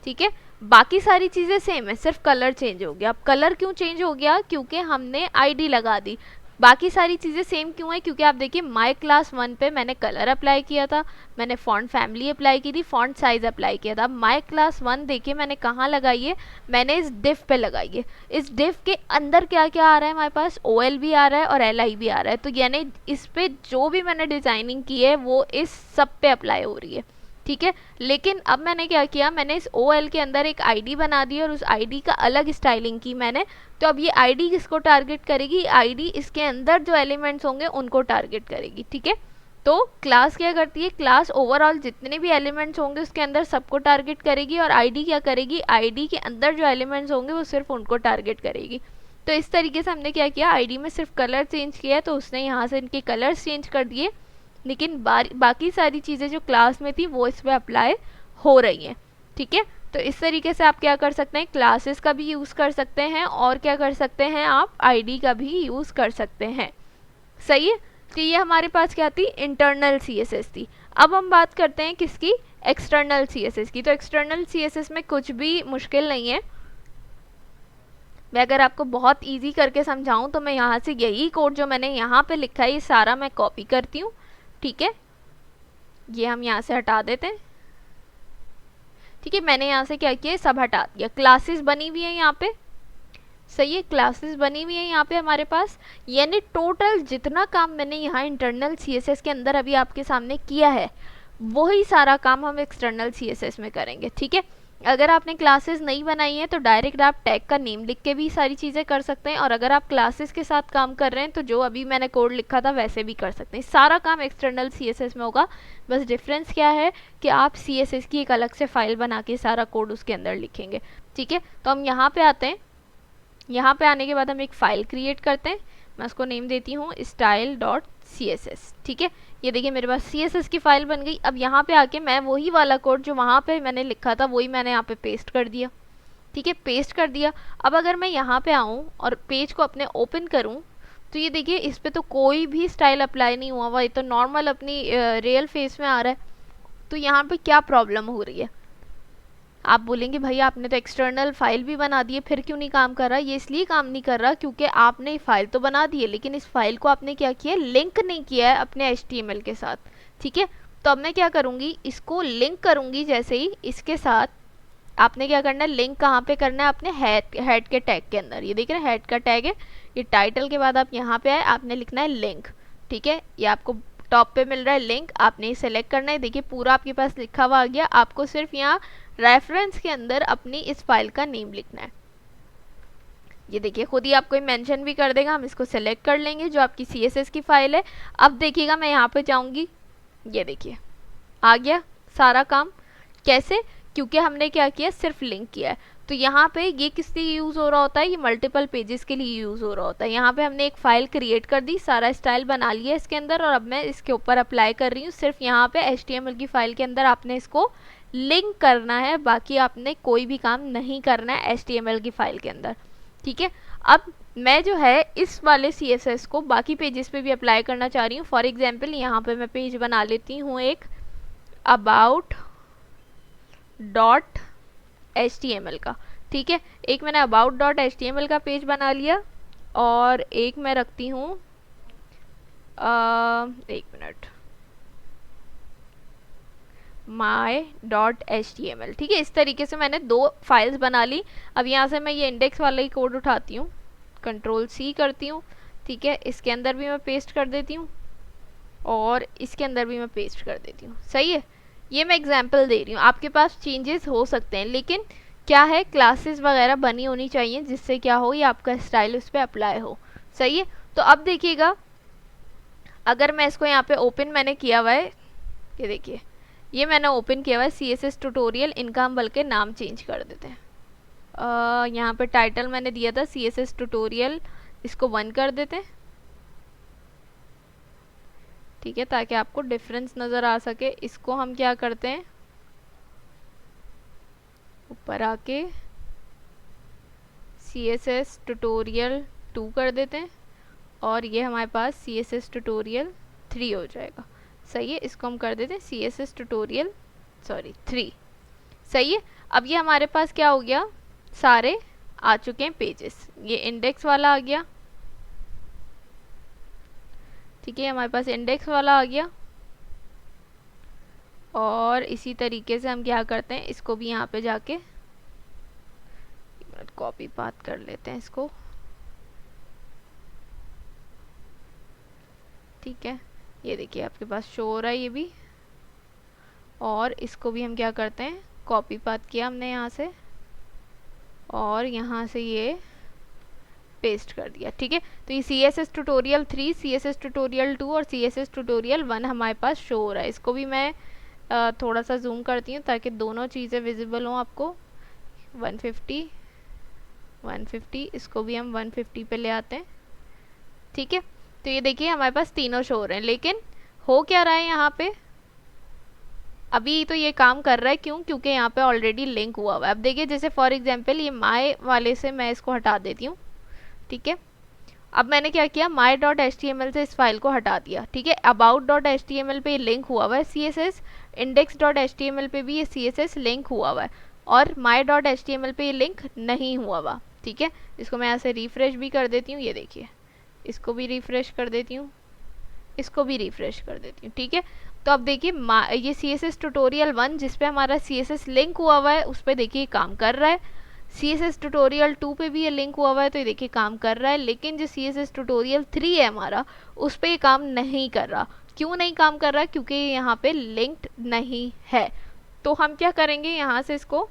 ठीक है। बाकी सारी चीज़ें सेम है, सिर्फ कलर चेंज हो गया। अब कलर क्यों चेंज हो गया, क्योंकि हमने आईडी लगा दी। बाकी सारी चीज़ें सेम क्यों है, क्योंकि आप देखिए माई क्लास 1 पे मैंने कलर अप्लाई किया था, मैंने फॉन्ट फैमिली अप्लाई की थी, फॉन्ट साइज अप्लाई किया था। अब माई क्लास 1 देखिए मैंने कहाँ लगाई है, मैंने इस डिफ पे लगाई है। इस डिफ के अंदर क्या क्या आ रहा है, हमारे पास OL भी आ रहा है और LI भी आ रहा है। तो यानी इस पे जो भी मैंने डिज़ाइनिंग की है वो इस सब पे अप्लाई हो रही है, ठीक है। लेकिन अब मैंने क्या किया, मैंने इस OL के अंदर एक आईडी बना दी और उस आईडी का अलग स्टाइलिंग की मैंने। तो अब ये आईडी किसको टारगेट करेगी, आईडी इसके अंदर जो एलिमेंट्स होंगे उनको टारगेट करेगी, ठीक है। तो क्लास क्या करती है, क्लास ओवरऑल जितने भी एलिमेंट्स होंगे उसके अंदर सबको टारगेट करेगी, और आईडी क्या करेगी, आईडी के अंदर जो एलिमेंट्स होंगे वो सिर्फ उनको टारगेट करेगी। तो इस तरीके से हमने क्या किया, आईडी में सिर्फ कलर चेंज किया है, तो उसने यहाँ से इनके कलर्स चेंज कर दिए, लेकिन बाकी सारी चीज़ें जो क्लास में थी वो इस पर अप्लाई हो रही हैं, ठीक है। तो इस तरीके से आप क्या कर सकते हैं, क्लासेस का भी यूज़ कर सकते हैं और क्या कर सकते हैं, आप आईडी का भी यूज़ कर सकते हैं, सही है। तो ये हमारे पास क्या थी, इंटरनल CSS थी। अब हम बात करते हैं किसकी, एक्सटर्नल CSS की। तो एक्सटर्नल CSS में कुछ भी मुश्किल नहीं है। मैं अगर आपको बहुत इजी करके समझाऊं तो मैं यहाँ से यही कोड जो मैंने यहाँ पे लिखा है ये सारा मैं कॉपी करती हूँ, ठीक है। ये हम यहाँ से हटा देते हैं, ठीक है। मैंने यहाँ से क्या किया, सब हटा दिया। क्लासेस बनी हुई है यहाँ पे, सही है, क्लासेस बनी हुई है यहाँ पे हमारे पास। यानी टोटल जितना काम मैंने यहाँ इंटरनल CSS के अंदर अभी आपके सामने किया है वही सारा काम हम एक्सटर्नल CSS में करेंगे, ठीक है। अगर आपने क्लासेस नहीं बनाई हैं तो डायरेक्ट आप टैग का नेम लिख के भी सारी चीज़ें कर सकते हैं, और अगर आप क्लासेस के साथ काम कर रहे हैं तो जो अभी मैंने कोड लिखा था वैसे भी कर सकते हैं। सारा काम एक्सटर्नल CSS में होगा, बस डिफरेंस क्या है कि आप CSS की एक अलग से फाइल बना के सारा कोड उसके अंदर लिखेंगे। ठीक है, तो हम यहाँ पे आते हैं। यहाँ पे आने के बाद हम एक फ़ाइल क्रिएट करते हैं। मैं उसको नेम देती हूँ style.css। ठीक है, ये देखिए मेरे पास CSS की फ़ाइल बन गई। अब यहाँ पे आके मैं वही वाला कोड जो वहाँ पे मैंने लिखा था वही मैंने यहाँ पे पेस्ट कर दिया। ठीक है, पेस्ट कर दिया। अब अगर मैं यहाँ पे आऊँ और पेज को अपने ओपन करूँ तो ये देखिए इस पर तो कोई भी स्टाइल अप्लाई नहीं हुआ हुआ, ये तो नॉर्मल अपनी रियल फेस में आ रहा है। तो यहाँ पे क्या प्रॉब्लम हो रही है? आप बोलेंगे भाई आपने तो एक्सटर्नल फाइल भी बना दी है, फिर क्यों नहीं काम कर रहा? ये इसलिए काम नहीं कर रहा क्योंकि आपने फाइल तो बना दी है लेकिन इस फाइल को आपने क्या किया, लिंक नहीं किया है अपने HTML के साथ। ठीक है, तो अब मैं क्या करूँगी, इसको लिंक करूँगी। जैसे ही इसके साथ आपने क्या करना है, लिंक कहाँ पे करना है, अपने हेड के टैग के अंदर। ये देख रहे हैं हेड का टैग है, ये टाइटल के बाद आप यहाँ पे आए, आपने लिखना है लिंक। ठीक है, ये आपको टॉप पे मिल रहा है लिंक, आपने सेलेक्ट करना है। देखिए पूरा आपके पास लिखा हुआ आ गया। आपको सिर्फ यहाँ रेफरेंस के अंदर अपनी इस फाइल का नेम लिखना है। ये देखिए खुद ही आपको मेंशन भी कर देगा। हम इसको सेलेक्ट कर लेंगे जो आपकी CSS की फाइल है। अब देखिएगा मैं यहाँ पे जाऊँगी, ये देखिए आ गया सारा काम। कैसे? क्योंकि हमने क्या किया, सिर्फ लिंक किया है। तो यहाँ पे ये किस लिए यूज़ हो रहा होता है, ये मल्टीपल पेजेस के लिए यूज़ हो रहा होता है। यहाँ पे हमने एक फ़ाइल क्रिएट कर दी, सारा स्टाइल बना लिया इसके अंदर, और अब मैं इसके ऊपर अप्लाई कर रही हूँ। सिर्फ यहाँ पे HTML की फ़ाइल के अंदर आपने इसको लिंक करना है, बाकी आपने कोई भी काम नहीं करना है HTML की फ़ाइल के अंदर। ठीक है, अब मैं जो है इस वाले CSS को बाकी पेजेस पे भी अप्लाई करना चाह रही हूँ। फॉर एग्जाम्पल यहाँ पे मैं पेज बना लेती हूँ एक about.html का। ठीक है, एक मैंने about.html का पेज बना लिया, और एक मैं रखती हूँ एक मिनट, my.html। ठीक है, इस तरीके से मैंने दो फाइल्स बना ली। अब यहाँ से मैं ये इंडेक्स वाला ही कोड उठाती हूँ, Ctrl+C करती हूँ। ठीक है, इसके अंदर भी मैं पेस्ट कर देती हूँ और इसके अंदर भी मैं पेस्ट कर देती हूँ। सही है, ये मैं एग्जांपल दे रही हूँ। आपके पास चेंजेस हो सकते हैं, लेकिन क्या है, क्लासेस वगैरह बनी होनी चाहिए जिससे क्या हो, ये आपका स्टाइल उस पर अप्लाई हो। सही है, तो अब देखिएगा अगर मैं इसको यहाँ पे ओपन मैंने किया हुआ है, ये देखिए ये मैंने ओपन किया हुआ है CSS ट्यूटोरियल। इनका हम बल्कि नाम चेंज कर देते हैं। यहाँ पे टाइटल मैंने दिया था CSS ट्यूटोरियल, इसको 1 कर देते हैं। ठीक है, ताकि आपको डिफरेंस नज़र आ सके। इसको हम क्या करते हैं, ऊपर आके CSS ट्यूटोरियल 2 कर देते हैं, और ये हमारे पास CSS ट्यूटोरियल 3 हो जाएगा। सही है, इसको हम कर देते हैं CSS ट्यूटोरियल 3। सही है, अब ये हमारे पास क्या हो गया, सारे आ चुके हैं पेजेस। ये इंडेक्स वाला आ गया। ठीक है, हमारे पास इंडेक्स वाला आ गया, और इसी तरीके से हम क्या करते हैं, इसको भी यहाँ पे जाके कॉपी पाथ कर लेते हैं इसको। ठीक है, ये देखिए आपके पास शो हो रहा है ये भी, और इसको भी हम क्या करते हैं, कॉपी पाथ किया हमने यहाँ से, और यहाँ से ये पेस्ट कर दिया। ठीक है, तो ये CSS ट्यूटोरियल 3, CSS ट्यूटोरियल 2 और CSS ट्यूटोरियल 1 हमारे पास शो हो रहा है। इसको भी मैं थोड़ा सा जूम करती हूँ ताकि दोनों चीज़ें विजिबल हों आपको। 150, 150, इसको भी हम 150 पे ले आते हैं। ठीक है, तो ये देखिए हमारे पास तीनों शो हो रहे हैं, लेकिन हो क्या रहा है यहाँ पे, अभी तो ये काम कर रहा है। क्यों? क्योंकि यहाँ पे ऑलरेडी लिंक हुआ हुआ है। अब देखिए जैसे फॉर एग्जांपल ये माय वाले से मैं इसको हटा देती हूँ। ठीक है, अब मैंने क्या किया, my.html से इस फाइल को हटा दिया। ठीक है, about.html पे लिंक हुआ हुआ है CSS, index.html पे भी ये CSS लिंक हुआ हुआ है, और my.html पे ये लिंक नहीं हुआ हुआ। ठीक है, इसको मैं यहाँ से रिफ्रेश भी कर देती हूँ। ये देखिए इसको भी रिफ्रेश कर देती हूँ, इसको भी रिफ्रेश कर देती हूँ। ठीक है, तो अब देखिए ये CSS ट्यूटोरियल 1 जिस पे हमारा CSS लिंक हुआ हुआ है उस पर देखिए काम कर रहा है। CSS ट्यूटोरियल 2 पे भी ये लिंक हुआ हुआ है, तो ये देखिए काम कर रहा है। लेकिन जो CSS ट्यूटोरियल 3 है हमारा, उस पर ये काम नहीं कर रहा। क्यों नहीं काम कर रहा? क्योंकि यहाँ पे लिंक्ड नहीं है। तो हम क्या करेंगे, यहाँ से इसको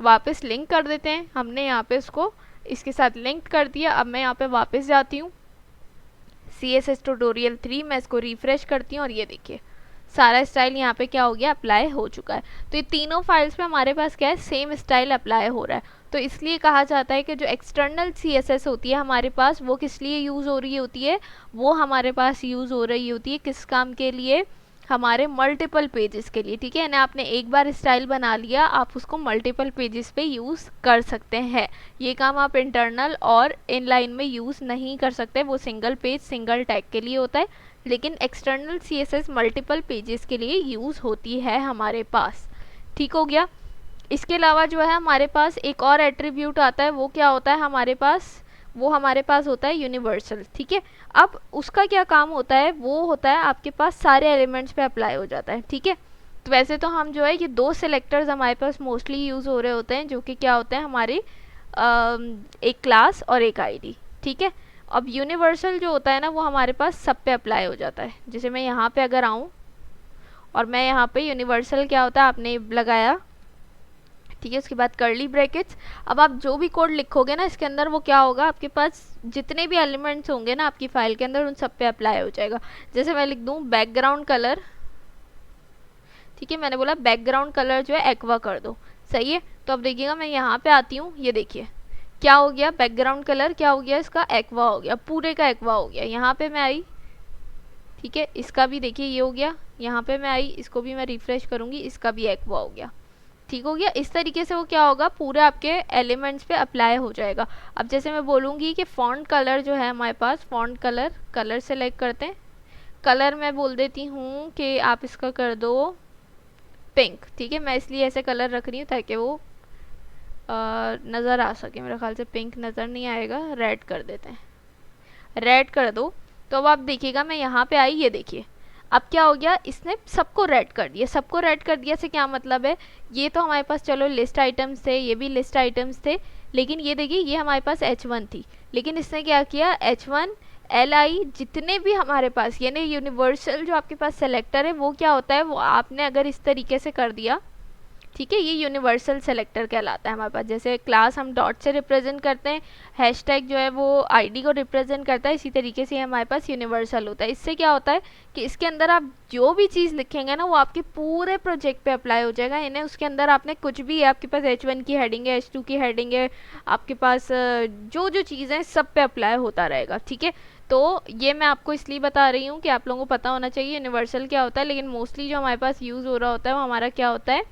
वापस लिंक कर देते हैं। हमने यहाँ पे इसको इसके साथ लिंक कर दिया। अब मैं यहाँ पे वापस जाती हूँ CSS ट्यूटोरियल 3, मैं इसको रिफ्रेश करती हूँ और ये देखिए सारा स्टाइल यहाँ पे क्या हो गया, अप्लाई हो चुका है। तो ये तीनों फाइल्स पे हमारे पास क्या है, सेम स्टाइल अप्लाई हो रहा है। तो इसलिए कहा जाता है कि जो एक्सटर्नल CSS होती है हमारे पास, वो किस लिए यूज़ हो रही होती है, वो हमारे पास यूज़ हो रही होती है किस काम के लिए, हमारे मल्टीपल पेजेस के लिए। ठीक है ना, आपने एक बार स्टाइल बना लिया, आप उसको मल्टीपल पेजेस पे यूज़ कर सकते हैं। ये काम आप इंटरनल और इनलाइन में यूज़ नहीं कर सकते, वो सिंगल पेज सिंगल टैग के लिए होता है। लेकिन एक्सटर्नल CSS मल्टीपल पेजेस के लिए यूज़ होती है हमारे पास। ठीक हो गया। इसके अलावा जो है हमारे पास एक और एट्रीब्यूट आता है, वो क्या होता है हमारे पास, वो हमारे पास होता है यूनिवर्सल। ठीक है, अब उसका क्या काम होता है, वो होता है आपके पास सारे एलिमेंट्स पे अप्लाई हो जाता है। ठीक है, तो वैसे तो हम जो है ये दो सिलेक्टर्स हमारे पास मोस्टली यूज़ हो रहे होते हैं, जो कि क्या होते हैं हमारे एक क्लास और एक आईडी। ठीक है, अब यूनिवर्सल जो होता है ना, वो हमारे पास सब पे अप्लाई हो जाता है। जैसे मैं यहाँ पे अगर आऊँ और मैं यहाँ पे यूनिवर्सल क्या होता है आपने लगाया, ठीक है, उसके बाद करली ब्रैकेट्स। अब आप जो भी कोड लिखोगे ना इसके अंदर, वो क्या होगा, आपके पास जितने भी एलिमेंट्स होंगे ना आपकी फाइल के अंदर, उन सब पे अप्लाई हो जाएगा। जैसे मैं लिख दूँ बैकग्राउंड कलर, ठीक है, मैंने बोला बैकग्राउंड कलर जो है एक्वा कर दो, सही है। तो अब देखिएगा मैं यहाँ पे आती हूँ, ये देखिए क्या हो गया, बैकग्राउंड कलर क्या हो गया, इसका एक्वा हो गया, पूरे का एक्वा हो गया। यहाँ पे मैं आई, ठीक है, इसका भी देखिए ये हो गया। यहाँ पे मैं आई, इसको भी मैं रिफ्रेश करूँगी, इसका भी एक्वा हो गया। ठीक हो गया। इस तरीके से वो क्या होगा, पूरे आपके एलिमेंट्स पे अप्लाई हो जाएगा। अब जैसे मैं बोलूँगी कि फॉन्ट कलर जो है हमारे पास, फॉन्ट कलर सेलेक्ट करते हैं, कलर मैं बोल देती हूँ कि आप इसका कर दो पिंक। ठीक है, मैं इसलिए ऐसे कलर रख रही हूँ ताकि वो नज़र आ सके। मेरे ख्याल से पिंक नज़र नहीं आएगा, रेड कर देते हैं, रेड कर दो। तो अब आप देखिएगा मैं यहाँ पे आई, ये देखिए अब क्या हो गया, इसने सबको रेड कर दिया। सबको रेड कर दिया से क्या मतलब है, ये तो हमारे पास चलो लिस्ट आइटम्स थे, ये भी लिस्ट आइटम्स थे, लेकिन ये देखिए ये हमारे पास H1 थी, लेकिन इसने क्या किया, H1 LI जितने भी हमारे पास, यानी यूनिवर्सल जो आपके पास सेलेक्टर है, वो क्या होता है, वो आपने अगर इस तरीके से कर दिया, ठीक है, ये यूनिवर्सल सेलेक्टर कहलाता है हमारे पास। जैसे क्लास हम डॉट से रिप्रेजेंट करते हैं, हैशटैग जो है वो आईडी को रिप्रेजेंट करता है, इसी तरीके से हमारे पास यूनिवर्सल होता है। इससे क्या होता है कि इसके अंदर आप जो भी चीज़ लिखेंगे ना, वो आपके पूरे प्रोजेक्ट पे अप्लाई हो जाएगा। यानी उसके अंदर आपने कुछ भी है, आपके पास H1 की हेडिंग है, H2 की हेडिंग है, आपके पास जो जो चीज़ें सब पे अप्लाई होता रहेगा। ठीक है, तो ये मैं आपको इसलिए बता रही हूँ कि आप लोगों को पता होना चाहिए यूनिवर्सल क्या होता है। लेकिन मोस्टली जो हमारे पास यूज़ हो रहा होता है वो हमारा क्या होता है,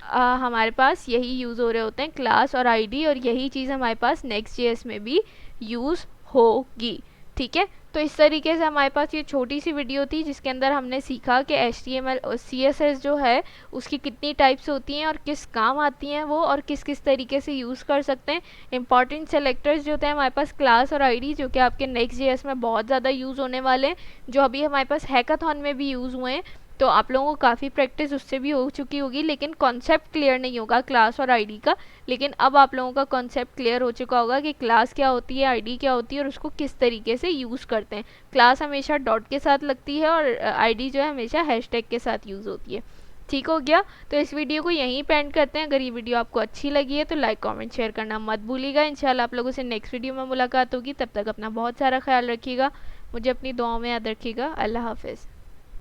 हमारे पास यही यूज़ हो रहे होते हैं, क्लास और आईडी, और यही चीज़ हमारे पास Next.js में भी यूज़ होगी। ठीक है, तो इस तरीके से हमारे पास ये छोटी सी वीडियो थी जिसके अंदर हमने सीखा कि HTML और CSS जो है उसकी कितनी टाइप्स होती हैं और किस काम आती हैं वो, और किस किस तरीके से यूज़ कर सकते हैं। इंपॉर्टेंट सेलेक्टर्स जो होते हैं हमारे पास क्लास और आईडी, जो कि आपके Next.js में बहुत ज़्यादा यूज़ होने वाले हैं, जो अभी हमारे पास हैकाथॉन में भी यूज़ हुए हैं। तो आप लोगों को काफ़ी प्रैक्टिस उससे भी हो चुकी होगी, लेकिन कॉन्सेप्ट क्लियर नहीं होगा क्लास और आईडी का। लेकिन अब आप लोगों का कॉन्सेप्ट क्लियर हो चुका होगा कि क्लास क्या होती है, आईडी क्या होती है, और उसको किस तरीके से यूज़ करते हैं। क्लास हमेशा डॉट के साथ लगती है और आईडी जो है हमेशा हैशटैग के साथ यूज़ होती है। ठीक हो गया, तो इस वीडियो को यहीं पे एंड करते हैं। अगर ये वीडियो आपको अच्छी लगी है तो लाइक कमेंट शेयर करना मत भूलिएगा। इंशाल्लाह आप लोगों से नेक्स्ट वीडियो में मुलाकात होगी, तब तक अपना बहुत सारा ख्याल रखिएगा, मुझे अपनी दुआओं में याद रखिएगा। अल्लाह हाफिज़।